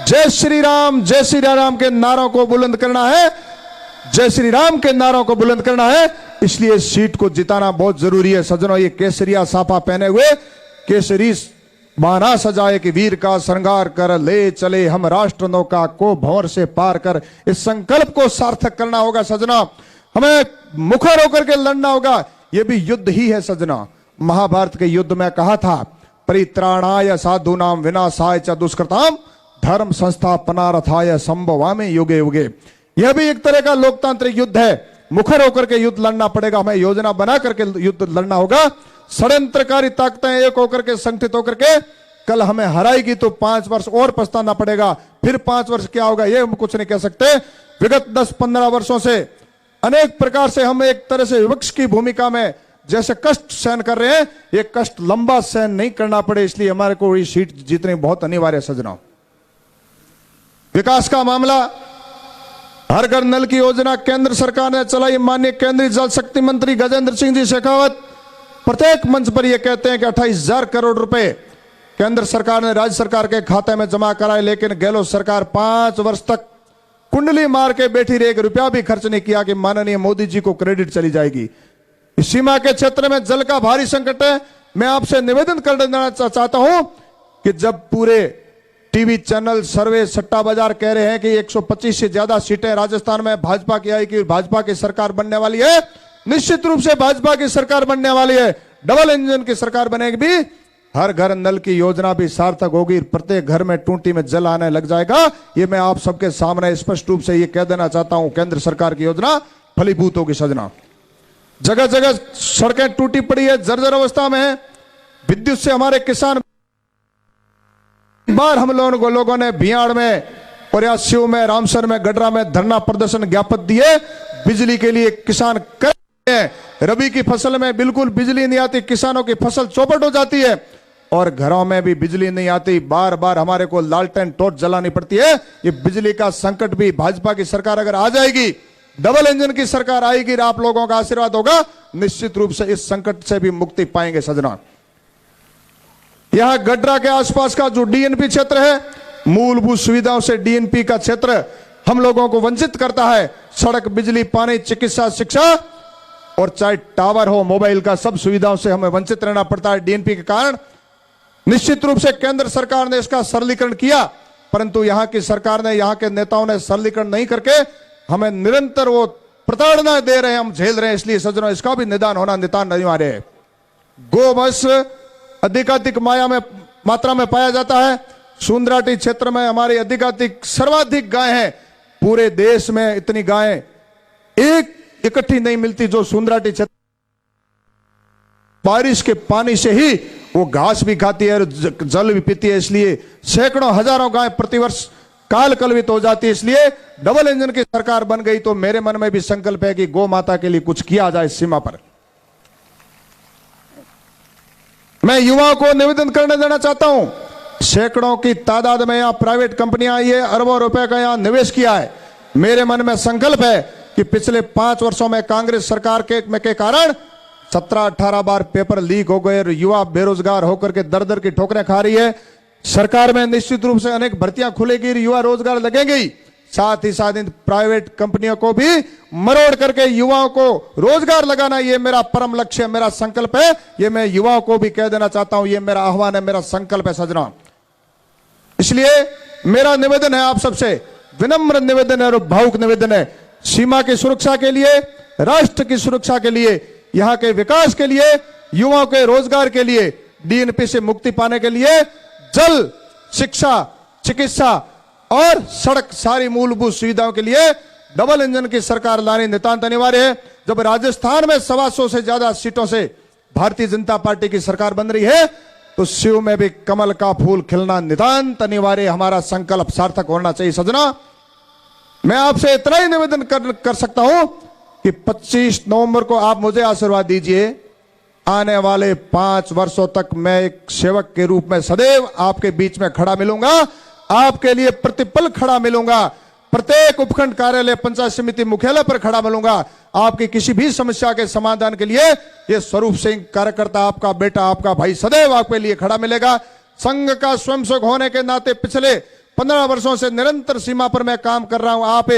जय श्री राम के नारों को बुलंद करना है, जय श्री राम के नारों को बुलंद करना है। इसलिए सीट को जिताना बहुत जरूरी है सज्जनों। ये केसरिया साफा पहने हुए, केसरी बाना सजाए कि वीर का श्रृंगार कर, ले चले हम राष्ट्र नौका को भंवर से पार कर। इस संकल्प को सार्थक करना होगा सजना। हमें मुखर होकर के लड़ना होगा। ये भी युद्ध ही है सजना। महाभारत के युद्ध में कहा था, परित्राणाय साधूनाम विनाशाय च दुष्कृताम धर्म संस्थापनार्थाय संभवामि युगे युगे। यह भी एक तरह का लोकतांत्रिक युद्ध है। मुखर होकर के युद्ध लड़ना पड़ेगा। हमें योजना बना करके युद्ध लड़ना होगा। षड्यंत्रकारी ताकतें एक होकर के, संगठित होकर के कल हमें हराएगी तो 5 वर्ष और पछताना पड़ेगा। फिर 5 वर्ष क्या होगा ये हम कुछ नहीं कह सकते। विगत 10-15 वर्षों से अनेक प्रकार से हम एक तरह से विपक्ष की भूमिका में जैसे कष्ट सहन कर रहे हैं, ये कष्ट लंबा सहन नहीं करना पड़े, इसलिए हमारे को ये सीट जीतनी बहुत अनिवार्य है सजना। विकास का मामला, हर घर नल की योजना केंद्र सरकार ने चलाई। माननीय केंद्रीय जल शक्ति मंत्री गजेंद्र सिंह जी शेखावत प्रत्येक मंच पर यह कहते हैं कि 28,000 करोड़ रुपए केंद्र सरकार ने राज्य सरकार के खाते में जमा कराए, लेकिन गहलोत सरकार 5 वर्ष तक कुंडली मार के बैठी रही, 1 रुपया भी खर्च नहीं किया कि माननीय मोदी जी को क्रेडिट चली जाएगी। इस सीमा के क्षेत्र में जल का भारी संकट है। मैं आपसे निवेदन कर देना चाहता हूं कि जब पूरे टीवी चैनल, सर्वे, सट्टा बाजार कह रहे हैं कि 125 से ज्यादा सीटें राजस्थान में भाजपा की आएगी, भाजपा की सरकार बनने वाली है, निश्चित रूप से भाजपा की सरकार बनने वाली है। डबल इंजन की सरकार बनेगी भी। हर घर नल की योजना भी सार्थक होगी। प्रत्येक घर में टूटी में जल आने लग जाएगा। ये मैं आप सबके सामने स्पष्ट रूप से ये कह देना चाहता हूं। केंद्र सरकार की योजना फलीभूत होगी सजना। जगह जगह सड़कें टूटी पड़ी है, जर्जर अवस्था में है। विद्युत से हमारे किसान, बार हम लोगों ने भियाड़ में और या शिव में, रामसर में, गडरा में धरना प्रदर्शन ज्ञापन दिए। बिजली के लिए किसान कर रहे हैं। रबी की फसल में बिल्कुल बिजली नहीं आती, किसानों की फसल चौपट हो जाती है और घरों में भी बिजली नहीं आती, बार बार हमारे को लालटेन टॉर्च जलानी पड़ती है। ये बिजली का संकट भी भाजपा की सरकार अगर आ जाएगी, डबल इंजन की सरकार आएगी, आप लोगों का आशीर्वाद होगा, निश्चित रूप से इस संकट से भी मुक्ति पाएंगे। सजना, यहां गड्ढा के आसपास का जो डीएनपी क्षेत्र है, मूलभूत सुविधाओं से डीएनपी का क्षेत्र हम लोगों को वंचित करता है। सड़क, बिजली, पानी, चिकित्सा, शिक्षा और चाहे टावर हो, मोबाइल का, सब सुविधाओं से हमें वंचित रहना पड़ता है डीएनपी के कारण। निश्चित रूप से केंद्र सरकार ने इसका सरलीकरण किया, परंतु यहां की सरकार ने, यहां के नेताओं ने सरलीकरण नहीं करके हमें निरंतर वो प्रताड़ना दे रहे हैं, हम झेल रहे हैं। इसलिए सज्जनों, इसका भी निदान होना नितान अनिवार्य है। गोवंश अधिकाधिक मात्रा में पाया जाता है। सुंदराटी क्षेत्र में हमारी अधिकाधिक सर्वाधिक गाय हैं। पूरे देश में इतनी गायें एक इकट्ठी नहीं मिलती जो सुंदराटी क्षेत्र। बारिश के पानी से ही वो घास भी खाती है और जल भी पीती है, इसलिए सैकड़ों हजारों गाय प्रतिवर्ष काल कलवित हो जाती है। इसलिए डबल इंजन की सरकार बन गई तो मेरे मन में भी संकल्प है कि गौ माता के लिए कुछ किया जाए सीमा पर। मैं युवाओं को निवेदन करने देना चाहता हूं, सैकड़ों की तादाद में यहां प्राइवेट कंपनियां आई है, अरबों रुपए का यहां निवेश किया है। मेरे मन में संकल्प है कि पिछले 5 वर्षों में कांग्रेस सरकार के कारण 17-18 बार पेपर लीक हो गए और युवा बेरोजगार होकर के दर दर की ठोकरें खा रही है। सरकार में निश्चित रूप से अनेक भर्तियां खुलेगी, युवा रोजगार लगेंगे ही, साथ ही साथ इन प्राइवेट कंपनियों को भी मरोड़ करके युवाओं को रोजगार लगाना, ये मेरा परम लक्ष्य, मेरा संकल्प है। ये मैं युवाओं को भी कह देना चाहता हूं, ये मेरा आह्वान है, मेरा संकल्प है सजना। इसलिए मेरा निवेदन है, आप सबसे विनम्र निवेदन है और भावुक निवेदन है, सीमा की सुरक्षा के लिए, राष्ट्र की सुरक्षा के लिए, यहां के विकास के लिए, युवाओं के रोजगार के लिए, डीएनपी से मुक्ति पाने के लिए जल, शिक्षा, चिकित्सा और सड़क, सारी मूलभूत सुविधाओं के लिए डबल इंजन की सरकार लानी नितांत अनिवार्य है। जब राजस्थान में 125 से ज्यादा सीटों से भारतीय जनता पार्टी की सरकार बन रही है तो शिव में भी कमल का फूल खिलना नितांत अनिवार्य, हमारा संकल्प सार्थक होना चाहिए। सजना, मैं आपसे इतना ही निवेदन कर सकता हूं कि 25 नवंबर को आप मुझे आशीर्वाद दीजिए। आने वाले 5 वर्षों तक मैं एक सेवक के रूप में सदैव आपके बीच में खड़ा मिलूंगा, आपके लिए प्रतिपल खड़ा मिलूंगा, प्रत्येक उपखंड कार्यालय, पंचायत समिति मुख्यालय पर खड़ा मिलूंगा। आपकी किसी भी समस्या के समाधान के लिए ये स्वरूप सिंह कार्यकर्ता, आपका बेटा, आपका भाई सदैव आपके लिए खड़ा मिलेगा। संघ का स्वयंसेवक होने के नाते पिछले 15 वर्षों से निरंतर सीमा पर मैं काम कर रहा हूं। आप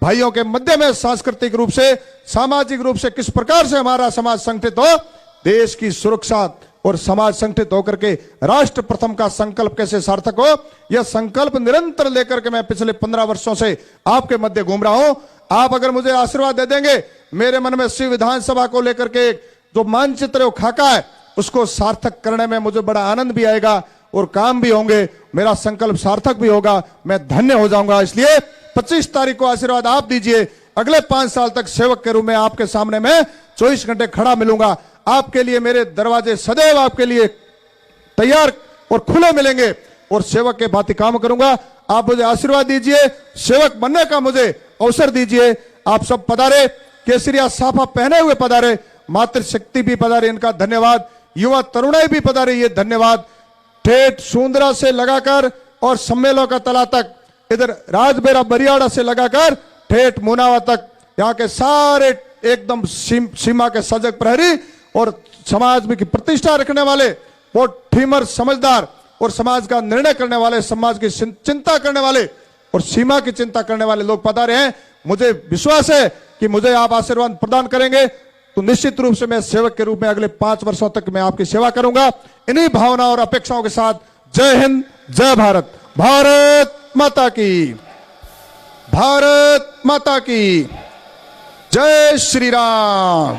भाइयों के मध्य में सांस्कृतिक रूप से, सामाजिक रूप से किस प्रकार से हमारा समाज संगठित हो, देश की सुरक्षा और समाज संगठित होकर के राष्ट्र प्रथम का संकल्प कैसे सार्थक हो, यह संकल्प निरंतर लेकर के मैं पिछले 15 वर्षों से आपके मध्य घूम रहा हूं। आप अगर मुझे आशीर्वाद दे देंगे, मेरे मन में शिव विधानसभा को लेकर के जो मानचित्र खाका है उसको सार्थक करने में मुझे बड़ा आनंद भी आएगा और काम भी होंगे, मेरा संकल्प सार्थक भी होगा, मैं धन्य हो जाऊंगा। इसलिए 25 तारीख को आशीर्वाद आप दीजिए। अगले 5 साल तक सेवक के रूप में आपके सामने मैं 24 घंटे खड़ा मिलूंगा। आपके लिए मेरे दरवाजे सदैव आपके लिए तैयार और खुले मिलेंगे और सेवक के भांति काम करूंगा। आप मुझे आशीर्वाद दीजिए, सेवक बनने का मुझे अवसर दीजिए। आप सब पधारे, केसरिया साफा पहने हुए पधारे, मातृशक्ति भी पधारे, इनका धन्यवाद। युवा तरुणाई भी पधारे, ये धन्यवाद। ठेठ सुंदरा से लगाकर और सम्मेलन का तला तक, इधर राजबेरा बरियाड़ा से लगाकर ठेठ मुनावा तक, यहाँ के सारे एकदम सीमा के सजग प्रहरी और समाज में की प्रतिष्ठा रखने वाले, वो ठीमर समझदार और समाज का निर्णय करने वाले, समाज की चिंता करने वाले और सीमा की चिंता करने वाले लोग पधारे हैं। मुझे विश्वास है कि मुझे आप आशीर्वाद प्रदान करेंगे तो निश्चित रूप से मैं सेवक के रूप में अगले 5 वर्षों तक मैं आपकी सेवा करूंगा। इन्हीं भावना और अपेक्षाओं के साथ जय हिंद, जय भारत, भारत माता की, भारत माता की जय श्री राम,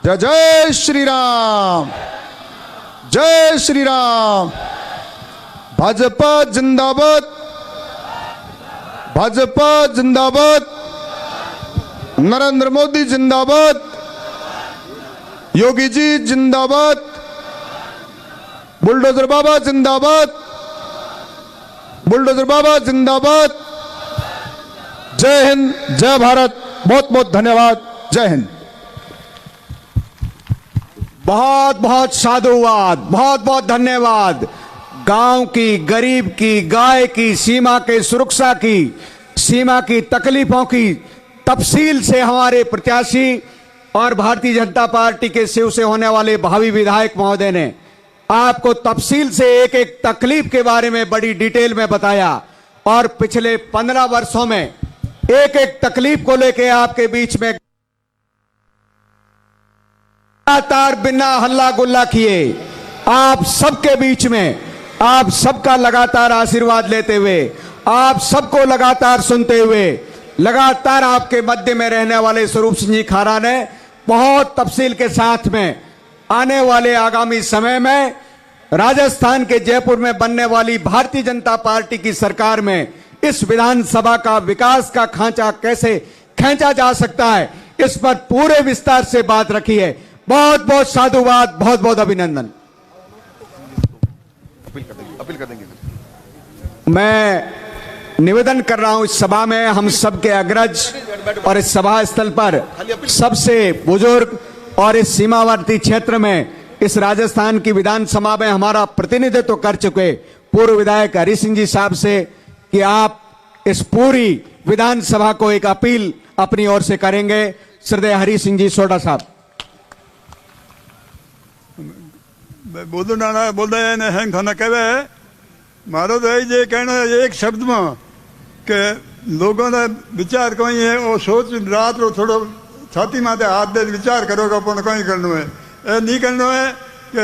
जय जय श्री राम, जय श्री राम। भाजपा जिंदाबाद, भाजपा जिंदाबाद, नरेंद्र मोदी जिंदाबाद, योगी जी जिंदाबाद, बुलडोजर बाबा जिंदाबाद, बुलडोजर बाबा जिंदाबाद। जय हिंद, जय भारत, बहुत बहुत धन्यवाद। जय हिंद। बहुत बहुत साधुवाद, बहुत बहुत धन्यवाद। गांव की, गरीब की, गाय की, सीमा के सुरक्षा की, सीमा की तकलीफों की तफसील से हमारे प्रत्याशी और भारतीय जनता पार्टी के शिव से होने वाले भावी विधायक महोदय ने आपको तफसील से एक एक तकलीफ के बारे में बड़ी डिटेल में बताया और पिछले 15 वर्षों में एक एक तकलीफ को लेकर आपके बीच में लगातार बिना हल्ला गुल्ला किए आप सबके बीच में, आप सबका लगातार आशीर्वाद लेते हुए, आप सबको लगातार सुनते हुए, लगातार आपके मध्य में रहने वाले स्वरूप सिंह जी खारा ने बहुत तफसील के साथ में आने वाले आगामी समय में राजस्थान के जयपुर में बनने वाली भारतीय जनता पार्टी की सरकार में इस विधानसभा का विकास का खांचा कैसे खींचा जा सकता है, इस पर पूरे विस्तार से बात रखी है। बहुत बहुत साधुवाद, बहुत बहुत अभिनंदन। मैं निवेदन कर रहा हूं इस सभा में हम सबके अग्रज और इस सभा स्थल पर सबसे बुजुर्ग और इस सीमावर्ती क्षेत्र में इस राजस्थान की विधानसभा में हमारा प्रतिनिधित्व कर चुके पूर्व विधायक हरि सिंह जी साहब से कि आप इस पूरी विधानसभा को एक अपील अपनी ओर से करेंगे। श्रद्धेय हरि सिंह जी सोडा साहब। बोलते हैं खाना कहे मारो तो ये कहना एक शब्द में कि लोगों ने विचार कोई है वो सोच रात रो थोड़ो छाती माथे हाथ दे विचार करोगे अपन कोई करना है ए नहीं करना है कि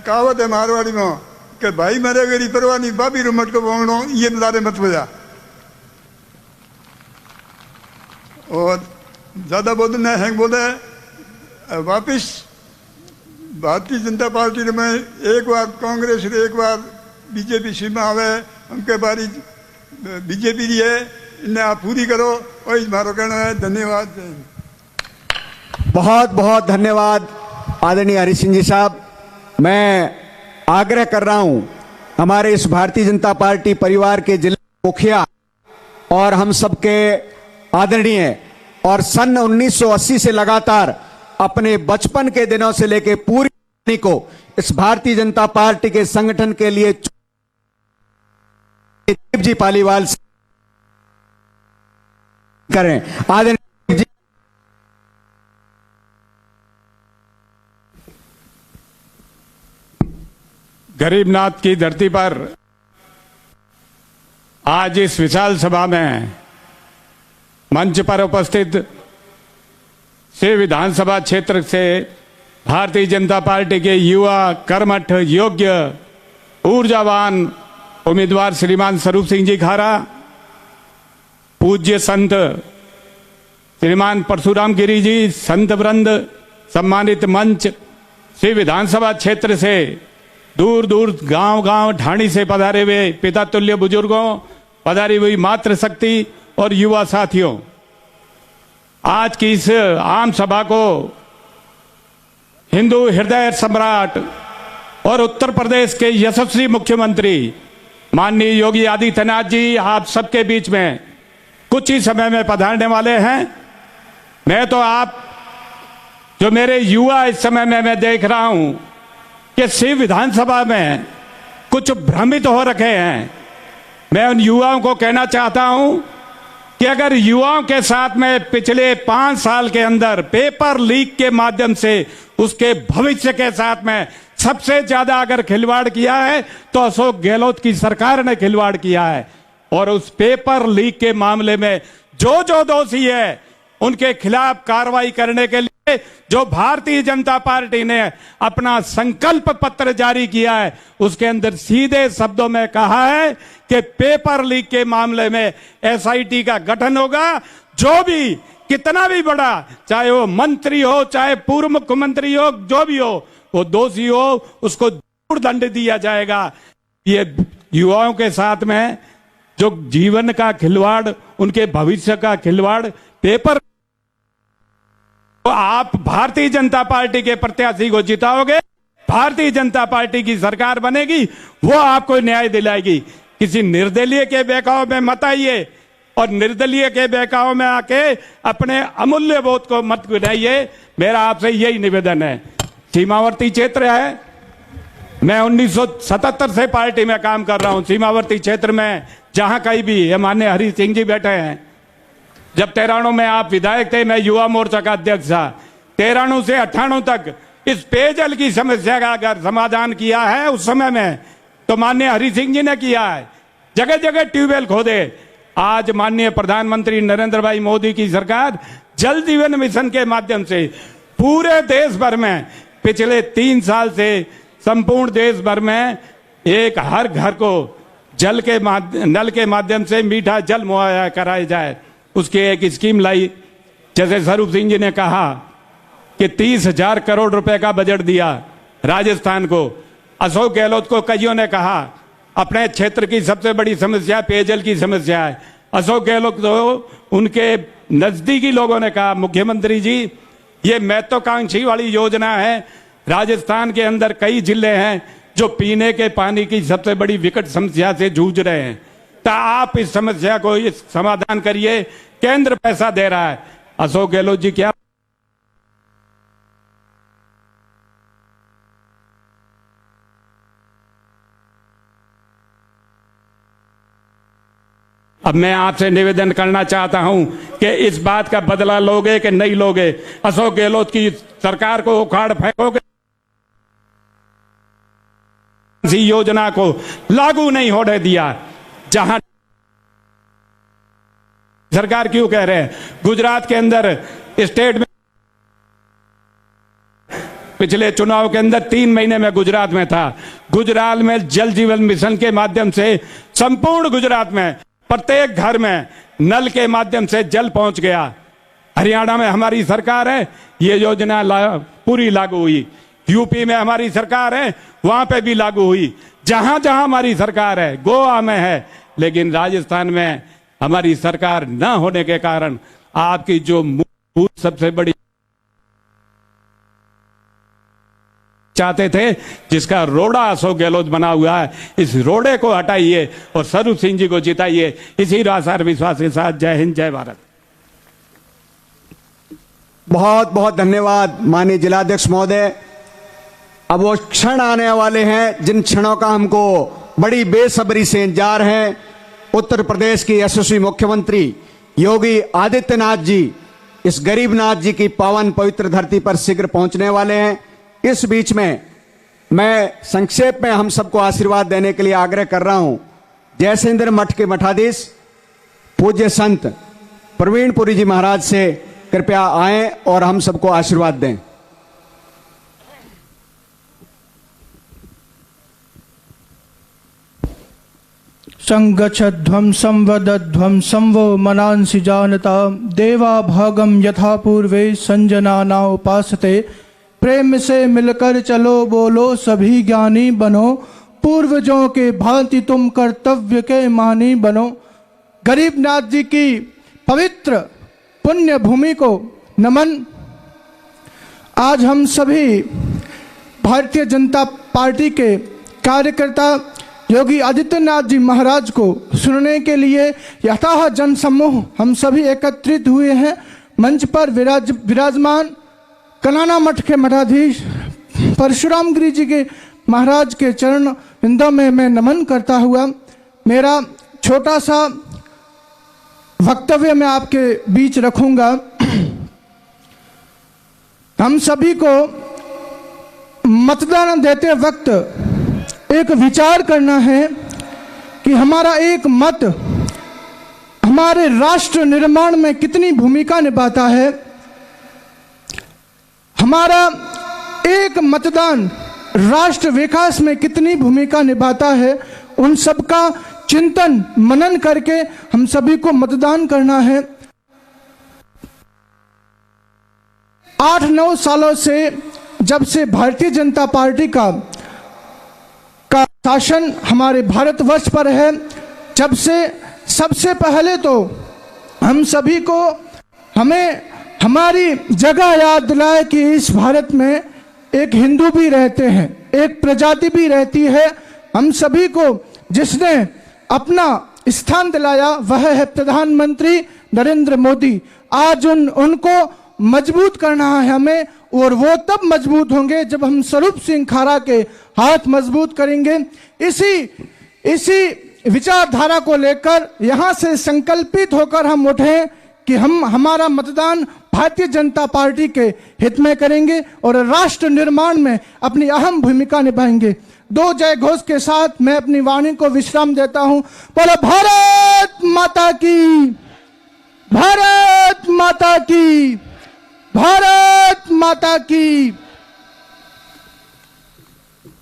कहावत है मारवाड़ी में कि भाई मेरे मेरी परवाह नहीं बाबी रुमट को बोंगनो ये लारे मत बजा और ज़्यादा बोलना है बोले वापिस भारतीय जनता पार्टी में एक बार कांग्रेस एक बार बीजेपी सीमा आवे उनके बारी बीजेपी री है इन्हें आप पूरी करो वही मारो कहना है। धन्यवाद। बहुत बहुत धन्यवाद आदरणीय हरि सिंह जी साहब। मैं आग्रह कर रहा हूं हमारे इस भारतीय जनता पार्टी परिवार के जिला मुखिया और हम सबके आदरणीय और सन 1980 से लगातार अपने बचपन के दिनों से लेकर पूरी को इस भारतीय जनता पार्टी के संगठन के लिए जी पालीवाल से करें। आदरणीय जी गरीबनाथ की धरती पर आज इस विशाल सभा में मंच पर उपस्थित से विधानसभा क्षेत्र से भारतीय जनता पार्टी के युवा कर्मठ योग्य ऊर्जावान उम्मीदवार श्रीमान स्वरूप सिंह जी खारा, पूज्य संत श्रीमान परशुराम गिरी जी, संत वृंद, सम्मानित मंच से विधानसभा क्षेत्र से दूर दूर गांव गांव ढाणी से पधारे हुए पिता तुल्य बुजुर्गों, पधारी हुई मातृशक्ति और युवा साथियों, आज की इस आम सभा को हिंदू हृदय सम्राट और उत्तर प्रदेश के यशस्वी मुख्यमंत्री माननीय योगी आदित्यनाथ जी आप सबके बीच में कुछ ही समय में पधारने वाले हैं। मैं तो आप जो मेरे युवा इस समय में मैं देख रहा हूं कि शिव विधानसभा में कुछ भ्रमित हो रखे हैं। मैं उन युवाओं को कहना चाहता हूं कि अगर युवाओं के साथ में पिछले 5 साल के अंदर पेपर लीक के माध्यम से उसके भविष्य के साथ में सबसे ज्यादा अगर खिलवाड़ किया है तो अशोक गहलोत की सरकार ने खिलवाड़ किया है। और उस पेपर लीक के मामले में जो जो दोषी है उनके खिलाफ कार्रवाई करने के लिए जो भारतीय जनता पार्टी ने अपना संकल्प पत्र जारी किया है उसके अंदर सीधे शब्दों में कहा है कि पेपर लीक के मामले में एसआईटी का गठन होगा। जो भी कितना भी बड़ा, चाहे वो मंत्री हो चाहे पूर्व मुख्यमंत्री हो, जो भी हो, वो दोषी हो उसको जरूर दंड दिया जाएगा। ये युवाओं के साथ में जो जीवन का खिलवाड़, उनके भविष्य का खिलवाड़ पेपर, तो आप भारतीय जनता पार्टी के प्रत्याशी को जिताओगे, भारतीय जनता पार्टी की सरकार बनेगी, वो आपको न्याय दिलाएगी। किसी निर्दलीय के बहकाव में मत आइए। और निर्दलीय के बहकाव में आके अपने अमूल्य वोट को मत गिराइए। मेरा आपसे यही निवेदन है। सीमावर्ती क्षेत्र है, मैं 1977 से पार्टी में काम कर रहा हूं। सीमावर्ती क्षेत्र में जहां कहीं भी, ये माननीय हरि सिंह जी बैठे हैं, जब 93 में आप विधायक थे, मैं युवा मोर्चा का अध्यक्ष था। 93 से 98 तक इस पेयजल की समस्या का अगर समाधान किया है उस समय में, तो माननीय हरि सिंह जी ने किया है। जगह जगह ट्यूबवेल खोदे। आज माननीय प्रधानमंत्री नरेंद्र भाई मोदी की सरकार जल जीवन मिशन के माध्यम से पूरे देश भर में पिछले 3 साल से संपूर्ण देश भर में एक हर घर को जल के नल के माध्यम से मीठा जल मुहैया कराया जाए, उसकी एक स्कीम लाई। जैसे स्वरूप सिंह जी ने कहा कि 30,000 करोड़ रुपए का बजट दिया राजस्थान को। अशोक गहलोत को कईयों ने कहा अपने क्षेत्र की सबसे बड़ी समस्या पेयजल की समस्या है। अशोक गहलोत तो उनके नजदीकी लोगों ने कहा, मुख्यमंत्री जी ये महत्वाकांक्षी वाली योजना है। राजस्थान के अंदर कई जिले हैं जो पीने के पानी की सबसे बड़ी विकट समस्या से जूझ रहे हैं, तो आप इस समस्या को इस समाधान करिए। केंद्र पैसा दे रहा है। अशोक गहलोत जी क्या अब मैं आपसे निवेदन करना चाहता हूं कि इस बात का बदला लोगे कि नहीं लोगे? अशोक गहलोत की सरकार को उखाड़ फेंकोगे? इसी योजना को लागू नहीं होने दिया। जहां सरकार क्यों कह रहे हैं, गुजरात के अंदर स्टेट में पिछले चुनाव के अंदर 3 महीने में गुजरात में था। गुजरात में जल जीवन मिशन के माध्यम से संपूर्ण गुजरात में प्रत्येक घर में नल के माध्यम से जल पहुंच गया। हरियाणा में हमारी सरकार है, ये योजना पूरी लागू हुई। यूपी में हमारी सरकार है, वहां पे भी लागू हुई। जहां जहां हमारी सरकार है, गोवा में है, लेकिन राजस्थान में हमारी सरकार न होने के कारण आपकी जो सबसे बड़ी चाहते थे, जिसका रोड़ा अशोक गहलोत बना हुआ है, इस रोड़े को हटाइए और स्वरूप सिंह जी को जिताइए। इसी आसार विश्वास के साथ जय हिंद, जय भारत। बहुत बहुत धन्यवाद माननीय जिलाध्यक्ष महोदय। अब वो क्षण आने वाले हैं जिन क्षणों का हमको बड़ी बेसब्री से इंतजार है। उत्तर प्रदेश के यशस्वी मुख्यमंत्री योगी आदित्यनाथ जी इस गरीबनाथ जी की पावन पवित्र धरती पर शीघ्र पहुंचने वाले हैं। इस बीच में मैं संक्षेप में हम सबको आशीर्वाद देने के लिए आग्रह कर रहा हूं। जयसेंद्र मठ के मठाधीश पूज्य संत प्रवीण पुरी जी महाराज से कृपया आएं और हम सबको आशीर्वाद दें। संगच्छध्वंसं वदध्वंसं वो मनांसि जानता देवा भागम यथा पूर्वे संजना उपासते। प्रेम से मिलकर चलो बोलो सभी ज्ञानी बनो, पूर्वजों के भांति तुम कर्तव्य के मानी बनो। गरीबनाथ जी की पवित्र पुण्य भूमि को नमन। आज हम सभी भारतीय जनता पार्टी के कार्यकर्ता योगी आदित्यनाथ जी महाराज को सुनने के लिए यथाह जनसमूह हम सभी एकत्रित हुए हैं। मंच पर विराजमान कनाना मठ के मठाधीश परशुराम गिरी जी के महाराज के चरण विंदों में मैं नमन करता हुआ मेरा छोटा सा वक्तव्य मैं आपके बीच रखूंगा। हम सभी को मतदान देते वक्त एक विचार करना है कि हमारा एक मत हमारे राष्ट्र निर्माण में कितनी भूमिका निभाता है। हमारा एक मतदान राष्ट्र विकास में कितनी भूमिका निभाता है। उन सब का चिंतन मनन करके हम सभी को मतदान करना है। 8-9 सालों से जब से भारतीय जनता पार्टी का शासन हमारे भारतवर्ष पर है, जब से सबसे पहले तो हम सभी को हमें हमारी जगह याद दिलाए कि इस भारत में एक हिंदू भी रहते हैं, एक प्रजाति भी रहती है। हम सभी को जिसने अपना स्थान दिलाया वह है प्रधानमंत्री नरेंद्र मोदी। आज उनको मजबूत करना है हमें, और वो तब मजबूत होंगे जब हम स्वरूप सिंह खारा के हाथ मजबूत करेंगे। इसी विचारधारा को लेकर यहां से संकल्पित होकर हम उठे कि हम हमारा मतदान भारतीय जनता पार्टी के हित में करेंगे और राष्ट्र निर्माण में अपनी अहम भूमिका निभाएंगे। दो जय घोष के साथ मैं अपनी वाणी को विश्राम देता हूं। बोलो भारत माता की, भारत माता की, भारत माता की।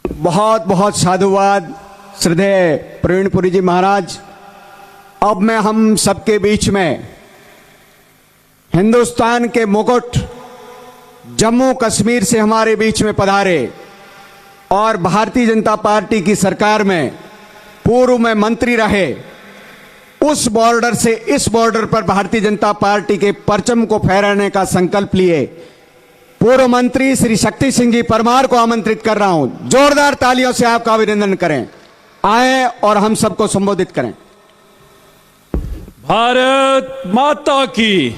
बहुत बहुत साधुवाद श्रद्धेय प्रवीणपुरी जी महाराज। अब मैं हम सबके बीच में हिंदुस्तान के मुकुट जम्मू कश्मीर से हमारे बीच में पधारे और भारतीय जनता पार्टी की सरकार में पूर्व में मंत्री रहे, उस बॉर्डर से इस बॉर्डर पर भारतीय जनता पार्टी के परचम को फहराने का संकल्प लिए पूर्व मंत्री श्री शक्ति सिंह जी परमार को आमंत्रित कर रहा हूं। जोरदार तालियों से आपका अभिनंदन करें। आए और हम सबको संबोधित करें। भारत माता की,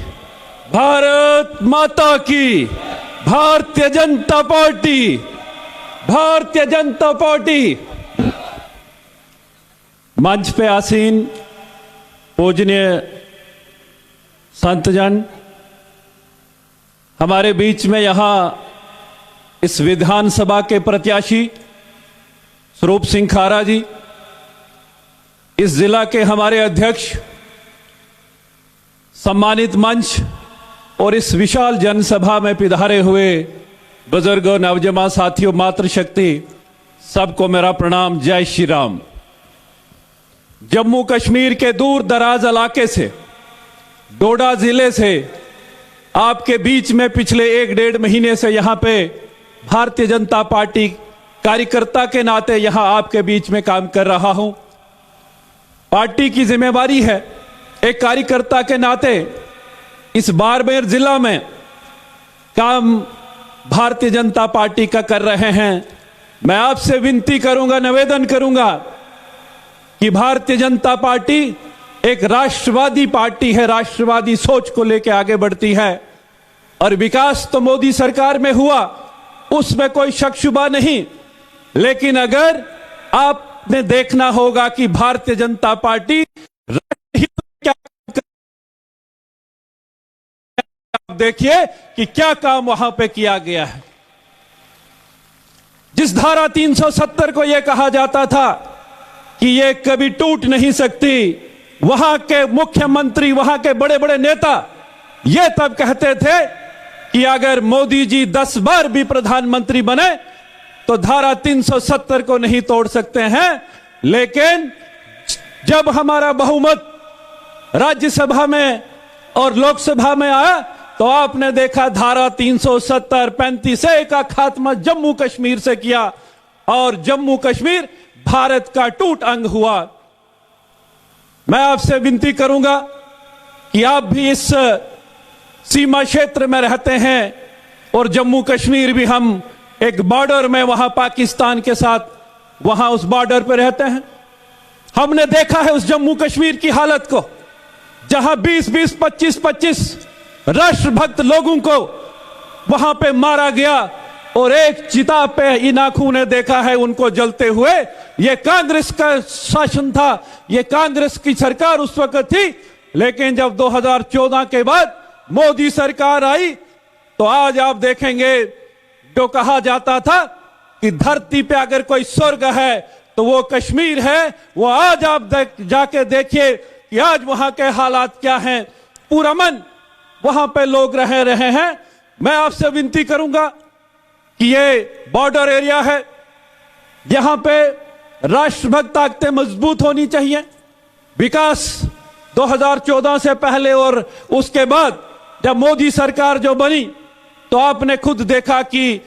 भारत माता की, भारतीय जनता पार्टी, भारतीय जनता पार्टी। मंच पे आसीन पूजनीय संतजन, हमारे बीच में यहां इस विधानसभा के प्रत्याशी स्वरूप सिंह खारा जी, इस जिला के हमारे अध्यक्ष, सम्मानित मंच और इस विशाल जनसभा में पिधारे हुए बुजुर्गों, नवजवान साथियों, मातृशक्ति, सबको मेरा प्रणाम। जय श्री राम। जम्मू कश्मीर के दूर दराज इलाके से, डोडा जिले से आपके बीच में पिछले 1-1.5 महीने से यहां पे भारतीय जनता पार्टी कार्यकर्ता के नाते यहां आपके बीच में काम कर रहा हूं। पार्टी की जिम्मेवारी है एक कार्यकर्ता के नाते इस बाड़मेर जिला में काम भारतीय जनता पार्टी का कर रहे हैं। मैं आपसे विनती करूंगा, निवेदन करूंगा कि भारतीय जनता पार्टी एक राष्ट्रवादी पार्टी है, राष्ट्रवादी सोच को लेकर आगे बढ़ती है और विकास तो मोदी सरकार में हुआ, उसमें कोई शक शुबा नहीं। लेकिन अगर आपने देखना होगा कि भारतीय जनता पार्टी क्या, आप देखिए कि क्या काम वहां पे किया गया है। जिस धारा 370 को यह कहा जाता था कि यह कभी टूट नहीं सकती, वहां के मुख्यमंत्री, वहां के बड़े बड़े नेता यह तब कहते थे कि अगर मोदी जी 10 बार भी प्रधानमंत्री बने तो धारा 370 को नहीं तोड़ सकते हैं। लेकिन जब हमारा बहुमत राज्यसभा में और लोकसभा में आया तो आपने देखा धारा 370, 35A का खात्मा जम्मू कश्मीर से किया और जम्मू कश्मीर भारत का टूट अंग हुआ। मैं आपसे विनती करूंगा कि आप भी इस सीमा क्षेत्र में रहते हैं और जम्मू कश्मीर भी हम एक बॉर्डर में वहां पाकिस्तान के साथ वहां उस बॉर्डर पर रहते हैं। हमने देखा है उस जम्मू कश्मीर की हालत को, जहां 20-20, 25-25 राष्ट्रभक्त लोगों को वहां पे मारा गया और एक चिता पे इन आंखों ने देखा है उनको जलते हुए। यह कांग्रेस का शासन था, यह कांग्रेस की सरकार उस वक्त थी। लेकिन जब 2014 के बाद मोदी सरकार आई तो आज आप देखेंगे जो कहा जाता था कि धरती पे अगर कोई स्वर्ग है तो वो कश्मीर है, वो आज आप जाके देखिए कि आज वहां के हालात क्या हैं। पूरा मन वहां पे लोग रहे हैं। मैं आपसे विनती करूंगा कि ये बॉर्डर एरिया है, यहां पे राष्ट्रभक्त ताकतें मजबूत होनी चाहिए। विकास 2014 से पहले और उसके बाद जब मोदी सरकार जो बनी तो आपने खुद देखा कि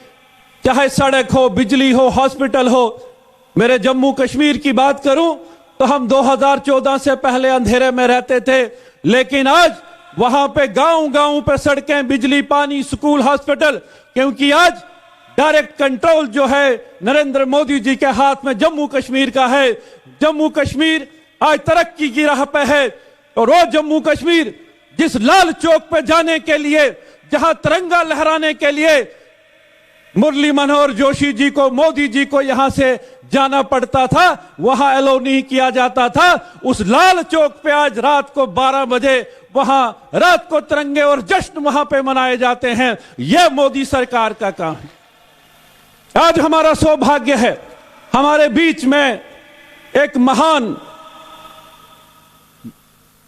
चाहे सड़क हो, बिजली हो, हॉस्पिटल हो। मेरे जम्मू कश्मीर की बात करूं तो हम 2014 से पहले अंधेरे में रहते थे, लेकिन आज वहां पे गांव-गांव पे सड़कें, बिजली, पानी, स्कूल, हॉस्पिटल, क्योंकि आज डायरेक्ट कंट्रोल जो है नरेंद्र मोदी जी के हाथ में जम्मू कश्मीर का है। जम्मू कश्मीर आज तरक्की की राह पे है। और वो जम्मू कश्मीर जिस लाल चौक पे जाने के लिए, जहां तिरंगा लहराने के लिए मुरली मनोहर जोशी जी को, मोदी जी को यहां से जाना पड़ता था, वहां अलाउ नहीं किया जाता था। उस लाल चौक पे आज रात को 12 बजे वहां रात को तिरंगे और जश्न वहां पे मनाए जाते हैं। यह मोदी सरकार का काम है। आज हमारा सौभाग्य है, हमारे बीच में एक महान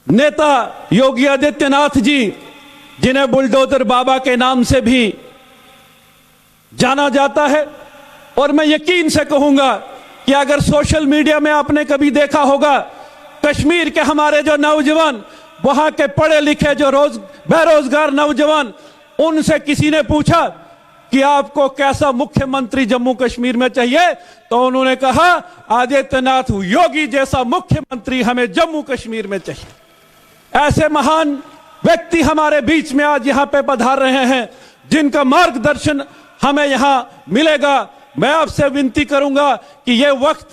नेता योगी आदित्यनाथ जी, जिन्हें बुलडोजर बाबा के नाम से भी जाना जाता है। और मैं यकीन से कहूंगा कि अगर सोशल मीडिया में आपने कभी देखा होगा, कश्मीर के हमारे जो नौजवान, वहां के पढ़े लिखे जो बेरोजगार नौजवान, उनसे किसी ने पूछा कि आपको कैसा मुख्यमंत्री जम्मू कश्मीर में चाहिए, तो उन्होंने कहा आदित्यनाथ योगी जैसा मुख्यमंत्री हमें जम्मू कश्मीर में चाहिए। ऐसे महान व्यक्ति हमारे बीच में आज यहां पे पधार रहे हैं, जिनका मार्गदर्शन हमें यहां मिलेगा। मैं आपसे विनती करूंगा कि यह वक्त,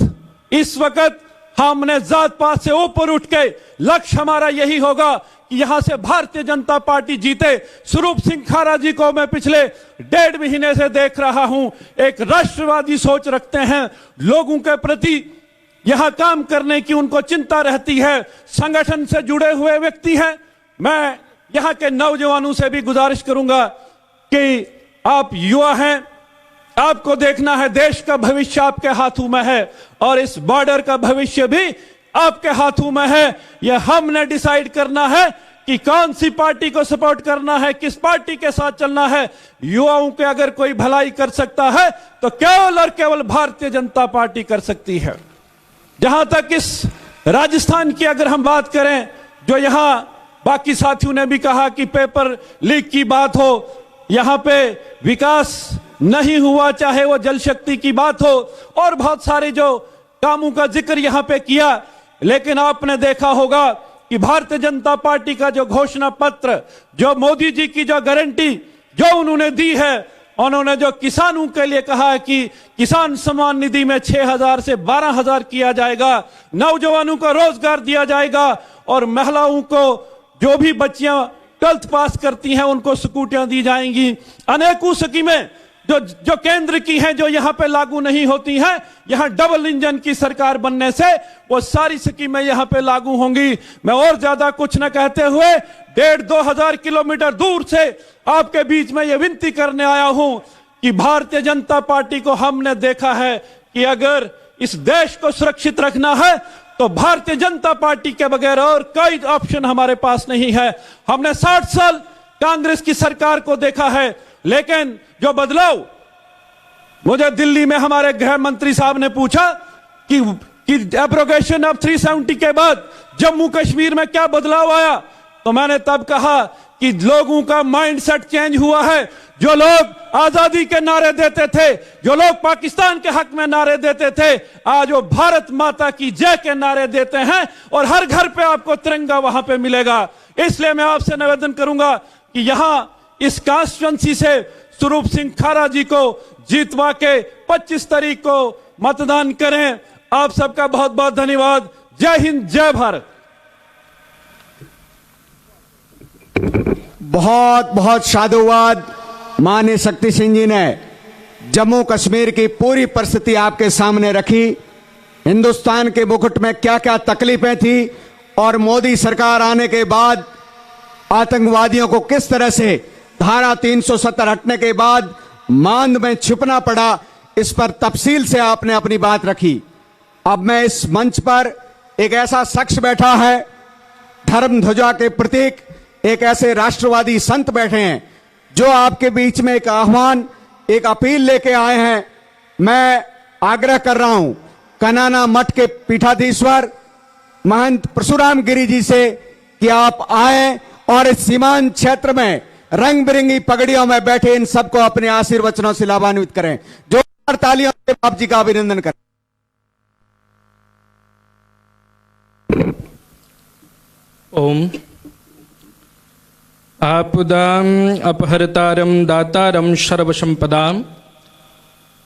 इस वक्त हमने जात पात से ऊपर उठ के, लक्ष्य हमारा यही होगा कि यहां से भारतीय जनता पार्टी जीते। स्वरूप सिंह खारा जी को मैं पिछले 1.5 महीने से देख रहा हूं, एक राष्ट्रवादी सोच रखते हैं, लोगों के प्रति यहां काम करने की उनको चिंता रहती है, संगठन से जुड़े हुए व्यक्ति हैं। मैं यहां के नौजवानों से भी गुजारिश करूंगा कि आप युवा हैं, आपको देखना है देश का भविष्य आपके हाथों में है, और इस बॉर्डर का भविष्य भी आपके हाथों में है। यह हमने डिसाइड करना है कि कौन सी पार्टी को सपोर्ट करना है, किस पार्टी के साथ चलना है। युवाओं के अगर कोई भलाई कर सकता है तो केवल और केवल भारतीय जनता पार्टी कर सकती है। जहां तक इस राजस्थान की अगर हम बात करें, जो यहां बाकी साथियों ने भी कहा कि पेपर लीक की बात हो, यहां पे विकास नहीं हुआ, चाहे वो जल शक्ति की बात हो और बहुत सारे जो कामों का जिक्र यहां पे किया। लेकिन आपने देखा होगा कि भारतीय जनता पार्टी का जो घोषणा पत्र, जो मोदी जी की जो गारंटी जो उन्होंने दी है, उन्होंने जो किसानों के लिए कहा है कि किसान सम्मान निधि में 6,000 से 12,000 किया जाएगा, नौजवानों को रोजगार दिया जाएगा, और महिलाओं को, जो भी बच्चियां 12th पास करती हैं, उनको स्कूटियां दी जाएंगी। अनेकों स्कीमें जो केंद्र की हैं, जो यहां पे लागू नहीं होती हैं, यहां डबल इंजन की सरकार बनने से वो सारी स्कीमें यहां पे लागू होंगी। मैं और ज्यादा कुछ न कहते हुए 1,500-2 हजार किलोमीटर दूर से आपके बीच में ये विनती करने आया हूं कि भारतीय जनता पार्टी को हमने देखा है कि अगर इस देश को सुरक्षित रखना है तो भारतीय जनता पार्टी के बगैर और कोई ऑप्शन हमारे पास नहीं है। हमने 60 साल कांग्रेस की सरकार को देखा है, लेकिन जो बदलाव, मुझे दिल्ली में हमारे गृह मंत्री साहब ने पूछा कि एब्रोगेशन ऑफ 370 के बाद जम्मू कश्मीर में क्या बदलाव आया, तो मैंने तब कहा कि लोगों का माइंडसेट चेंज हुआ है। जो लोग आजादी के नारे देते थे, जो लोग पाकिस्तान के हक में नारे देते थे, आज वो भारत माता की जय के नारे देते हैं, और हर घर पे आपको तिरंगा वहां पे मिलेगा। इसलिए मैं आपसे निवेदन करूंगा कि यहां इस कॉन्स्टिट्यूएंसी से स्वरूप सिंह खारा जी को जीतवा के 25 तारीख को मतदान करें। आप सबका बहुत बहुत धन्यवाद। जय हिंद, जय भारत। बहुत बहुत साधुवाद। माननीय शक्ति सिंह जी ने जम्मू कश्मीर की पूरी परिस्थिति आपके सामने रखी, हिंदुस्तान के मुकुट में क्या क्या तकलीफें थी, और मोदी सरकार आने के बाद आतंकवादियों को किस तरह से धारा 370 हटने के बाद मांद में छिपना पड़ा, इस पर तफसील से आपने अपनी बात रखी। अब मैं इस मंच पर एक ऐसा शख्स बैठा है, धर्म ध्वजा के प्रतीक, एक ऐसे राष्ट्रवादी संत बैठे हैं जो आपके बीच में एक आह्वान, एक अपील लेके आए हैं। मैं आग्रह कर रहा हूं कनाना मठ के पीठाधीश्वर महंत परशुराम गिरी जी से कि आप आए और इस सीमांत क्षेत्र में रंग बिरंगी पगड़ियों में बैठे इन सबको अपने आशीर्वचनों से लाभान्वित करें। जो तालियों से बाप जी का अभिनंदन करें। ओम। आपदाम अपहर्तारम दातारम सर्वसंपदाम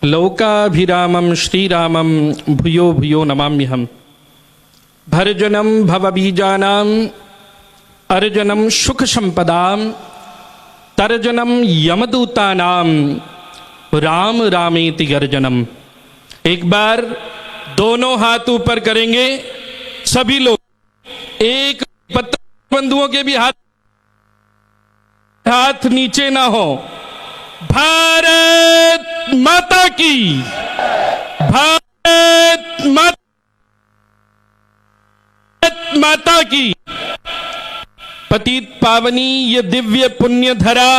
लौकाभिरामम श्रीरामम भूयो भूयो नमाम्यहम्। भर्जनम भवबीजानाम अर्जनम सुख संपदाम तर्जनम यमदूतानाम राम रामेति गर्जनम। एक बार दोनों हाथ ऊपर करेंगे सभी लोग, एक पत्र बंधुओं के भी हाथ नीचे ना हो। भारत माता की, भारत माता की। पतित पावनी ये दिव्य पुण्य धरा,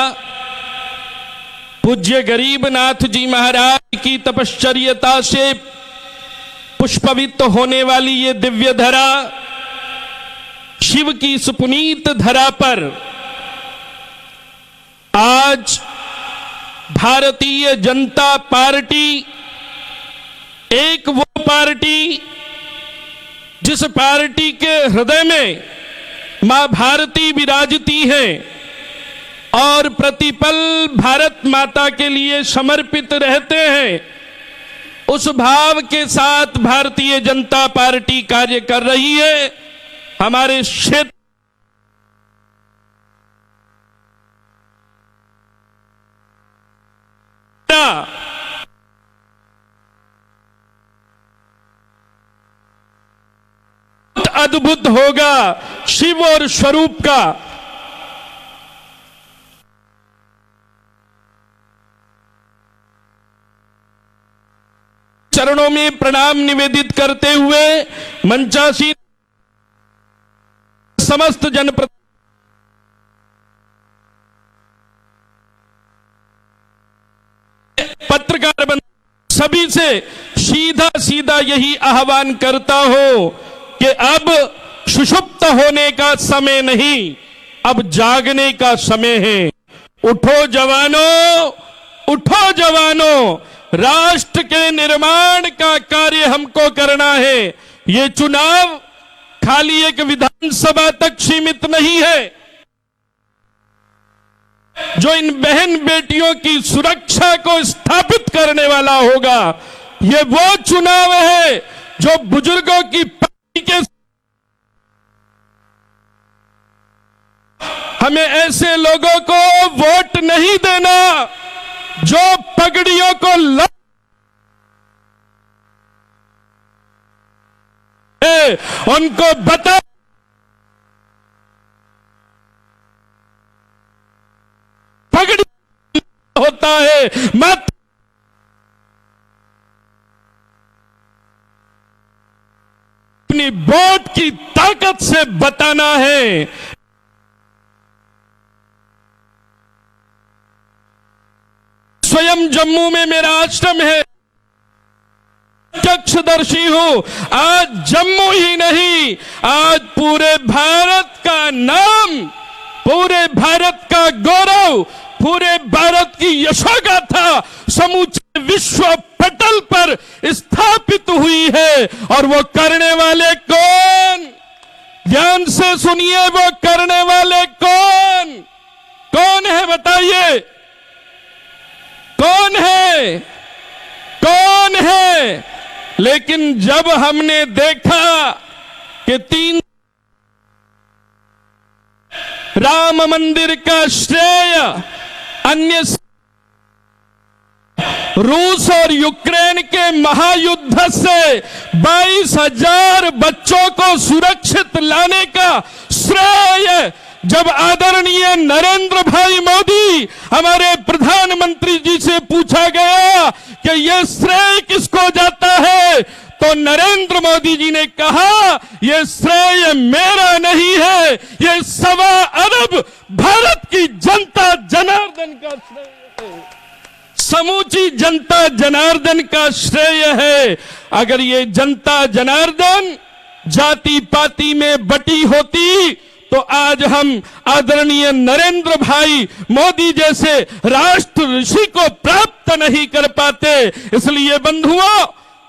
पूज्य गरीबनाथ जी महाराज की तपश्चर्यता से पुष्पवित होने वाली ये दिव्य धरा, शिव की सुपुनीत धरा पर आज भारतीय जनता पार्टी एक वो पार्टी जिस पार्टी के हृदय में मां भारती विराजती है और प्रतिपल भारत माता के लिए समर्पित रहते हैं, उस भाव के साथ भारतीय जनता पार्टी कार्य कर रही है। हमारे क्षेत्र अद्भुत होगा शिव और स्वरूप का। चरणों में प्रणाम निवेदित करते हुए मंचासी समस्त जनप्रतिनिधि पत्रकार बंधु सभी से सीधा सीधा यही आह्वान करता हूं कि अब सुषुप्त होने का समय नहीं, अब जागने का समय है। उठो जवानों, उठो जवानों, राष्ट्र के निर्माण का कार्य हमको करना है। ये चुनाव खाली एक विधानसभा तक सीमित नहीं है। जो इन बहन बेटियों की सुरक्षा को स्थापित करने वाला होगा, ये वो चुनाव है जो बुजुर्गों की पत्नी के हमें ऐसे लोगों को वोट नहीं देना जो पगड़ियों को उनको बता पगड़ी होता है, मत अपनी वोट की ताकत से बताना है। स्वयं जम्मू में मेरा आश्रम है, प्रत्यक्षदर्शी हूं। आज जम्मू ही नहीं, आज पूरे भारत का नाम, पूरे भारत का गौरव, पूरे भारत की यशोगाथा समूचे विश्व पटल पर स्थापित हुई है। और वो करने वाले कौन? ध्यान से सुनिए, वो करने वाले कौन? कौन है बताइए? कौन है? कौन है? लेकिन जब हमने देखा कि 3 राम मंदिर का श्रेय अन्य रूस और यूक्रेन के महायुद्ध से 22,000 बच्चों को सुरक्षित लाने का श्रेय जब आदरणीय नरेंद्र भाई मोदी हमारे प्रधानमंत्री जी से पूछा गया कि यह श्रेय किसको जाता है, तो नरेंद्र मोदी जी ने कहा यह श्रेय मेरा नहीं है, यह 1.25 अरब भारत की जनता जनार्दन का श्रेय है, समूची जनता जनार्दन का श्रेय है। अगर ये जनता जनार्दन जाति पाति में बटी होती तो आज हम आदरणीय नरेंद्र भाई मोदी जैसे राष्ट्र ऋषि को प्राप्त नहीं कर पाते। इसलिए बंधुओं,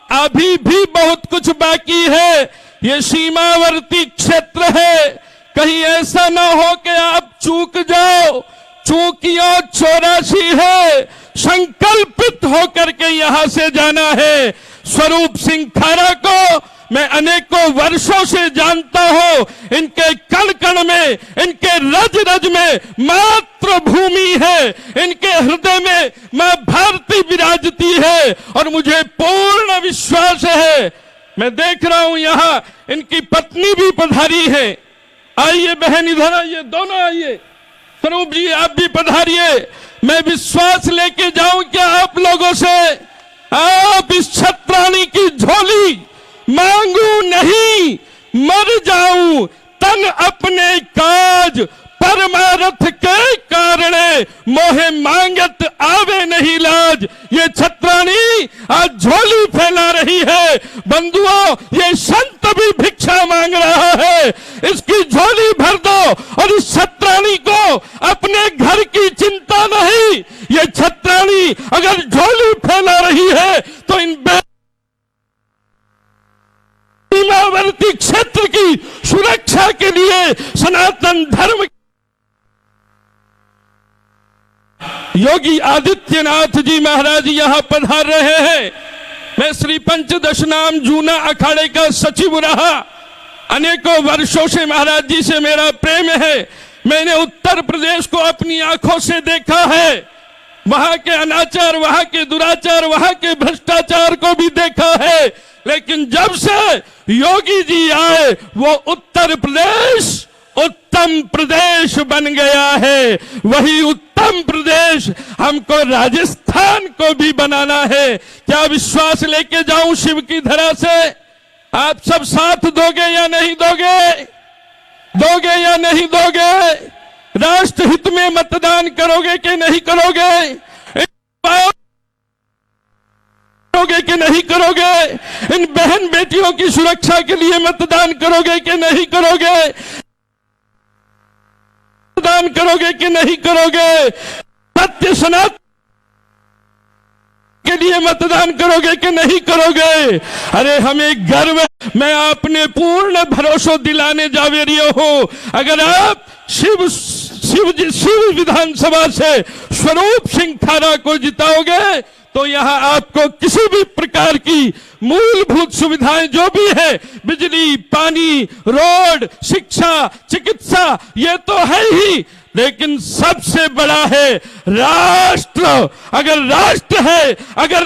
अभी भी बहुत कुछ बाकी है। ये सीमावर्ती क्षेत्र है, कहीं ऐसा ना हो कि आप चूक जाओ। चूकियां 84 है, संकल्पित होकर के यहां से जाना है। स्वरूप सिंह खारा को मैं अनेकों वर्षों से जानता हूं। इनके कण कण में, इनके रज रज में मातृभूमि है, इनके हृदय में मां भारती विराजती है और मुझे पूर्ण विश्वास है। मैं देख रहा हूं यहां इनकी पत्नी भी पधारी है। आइए बहन, इधर आइए, दोनों आइए। स्वरूप जी आप भी पधारिए। मैं विश्वास लेके जाऊं क्या आप लोगों से? आप इस छत्राणी की झोली मांगू नहीं, मर जाऊं तन अपने काज, परमारथ के कारणे मोहे मांगत आवे नहीं लाज। ये छत्राणी आज झोली फैला रही है। बंधुओं, ये संत भी भिक्षा मांग रहा है। इसकी झोली भर दो और इस छत्राणी को अपने घर की चिंता नहीं। ये छत्राणी अगर झोली फैला रही है तो इन सीमावर्ती क्षेत्र की सुरक्षा के लिए सनातन धर्म योगी आदित्यनाथ जी महाराज यहां पधार रहे हैं। मैं श्री पंचदशनाम जूना अखाड़े का सचिव रहा। अनेकों वर्षों से महाराज जी से मेरा प्रेम है। मैंने उत्तर प्रदेश को अपनी आंखों से देखा है। वहां के अनाचार, वहां के दुराचार, वहां के भ्रष्टाचार को भी देखा है। लेकिन जब से योगी जी आए वो उत्तर प्रदेश उत्तम प्रदेश बन गया है। वही उत्तम प्रदेश हमको राजस्थान को भी बनाना है। क्या विश्वास लेके जाऊं शिव की धरा से? आप सब साथ दोगे या नहीं दोगे? दोगे या नहीं दोगे? राष्ट्रहित में मतदान करोगे कि नहीं करोगे? करोगे कि नहीं करोगे? इन बहन बेटियों की सुरक्षा के लिए मतदान करोगे कि नहीं करोगे? मतदान करोगे कि नहीं करोगे? सत्य सनातन के लिए मतदान करोगे कि नहीं करोगे? अरे हमें गर्व है। मैं आपने पूर्ण भरोसा दिलाने जावे रही हूं। अगर आप शिव विधानसभा से स्वरूप सिंह खारा को जिताओगे तो यहां आपको किसी भी प्रकार की मूलभूत सुविधाएं जो भी है, बिजली, पानी, रोड, शिक्षा, चिकित्सा, ये तो है ही, लेकिन सबसे बड़ा है राष्ट्र। अगर राष्ट्र है, अगर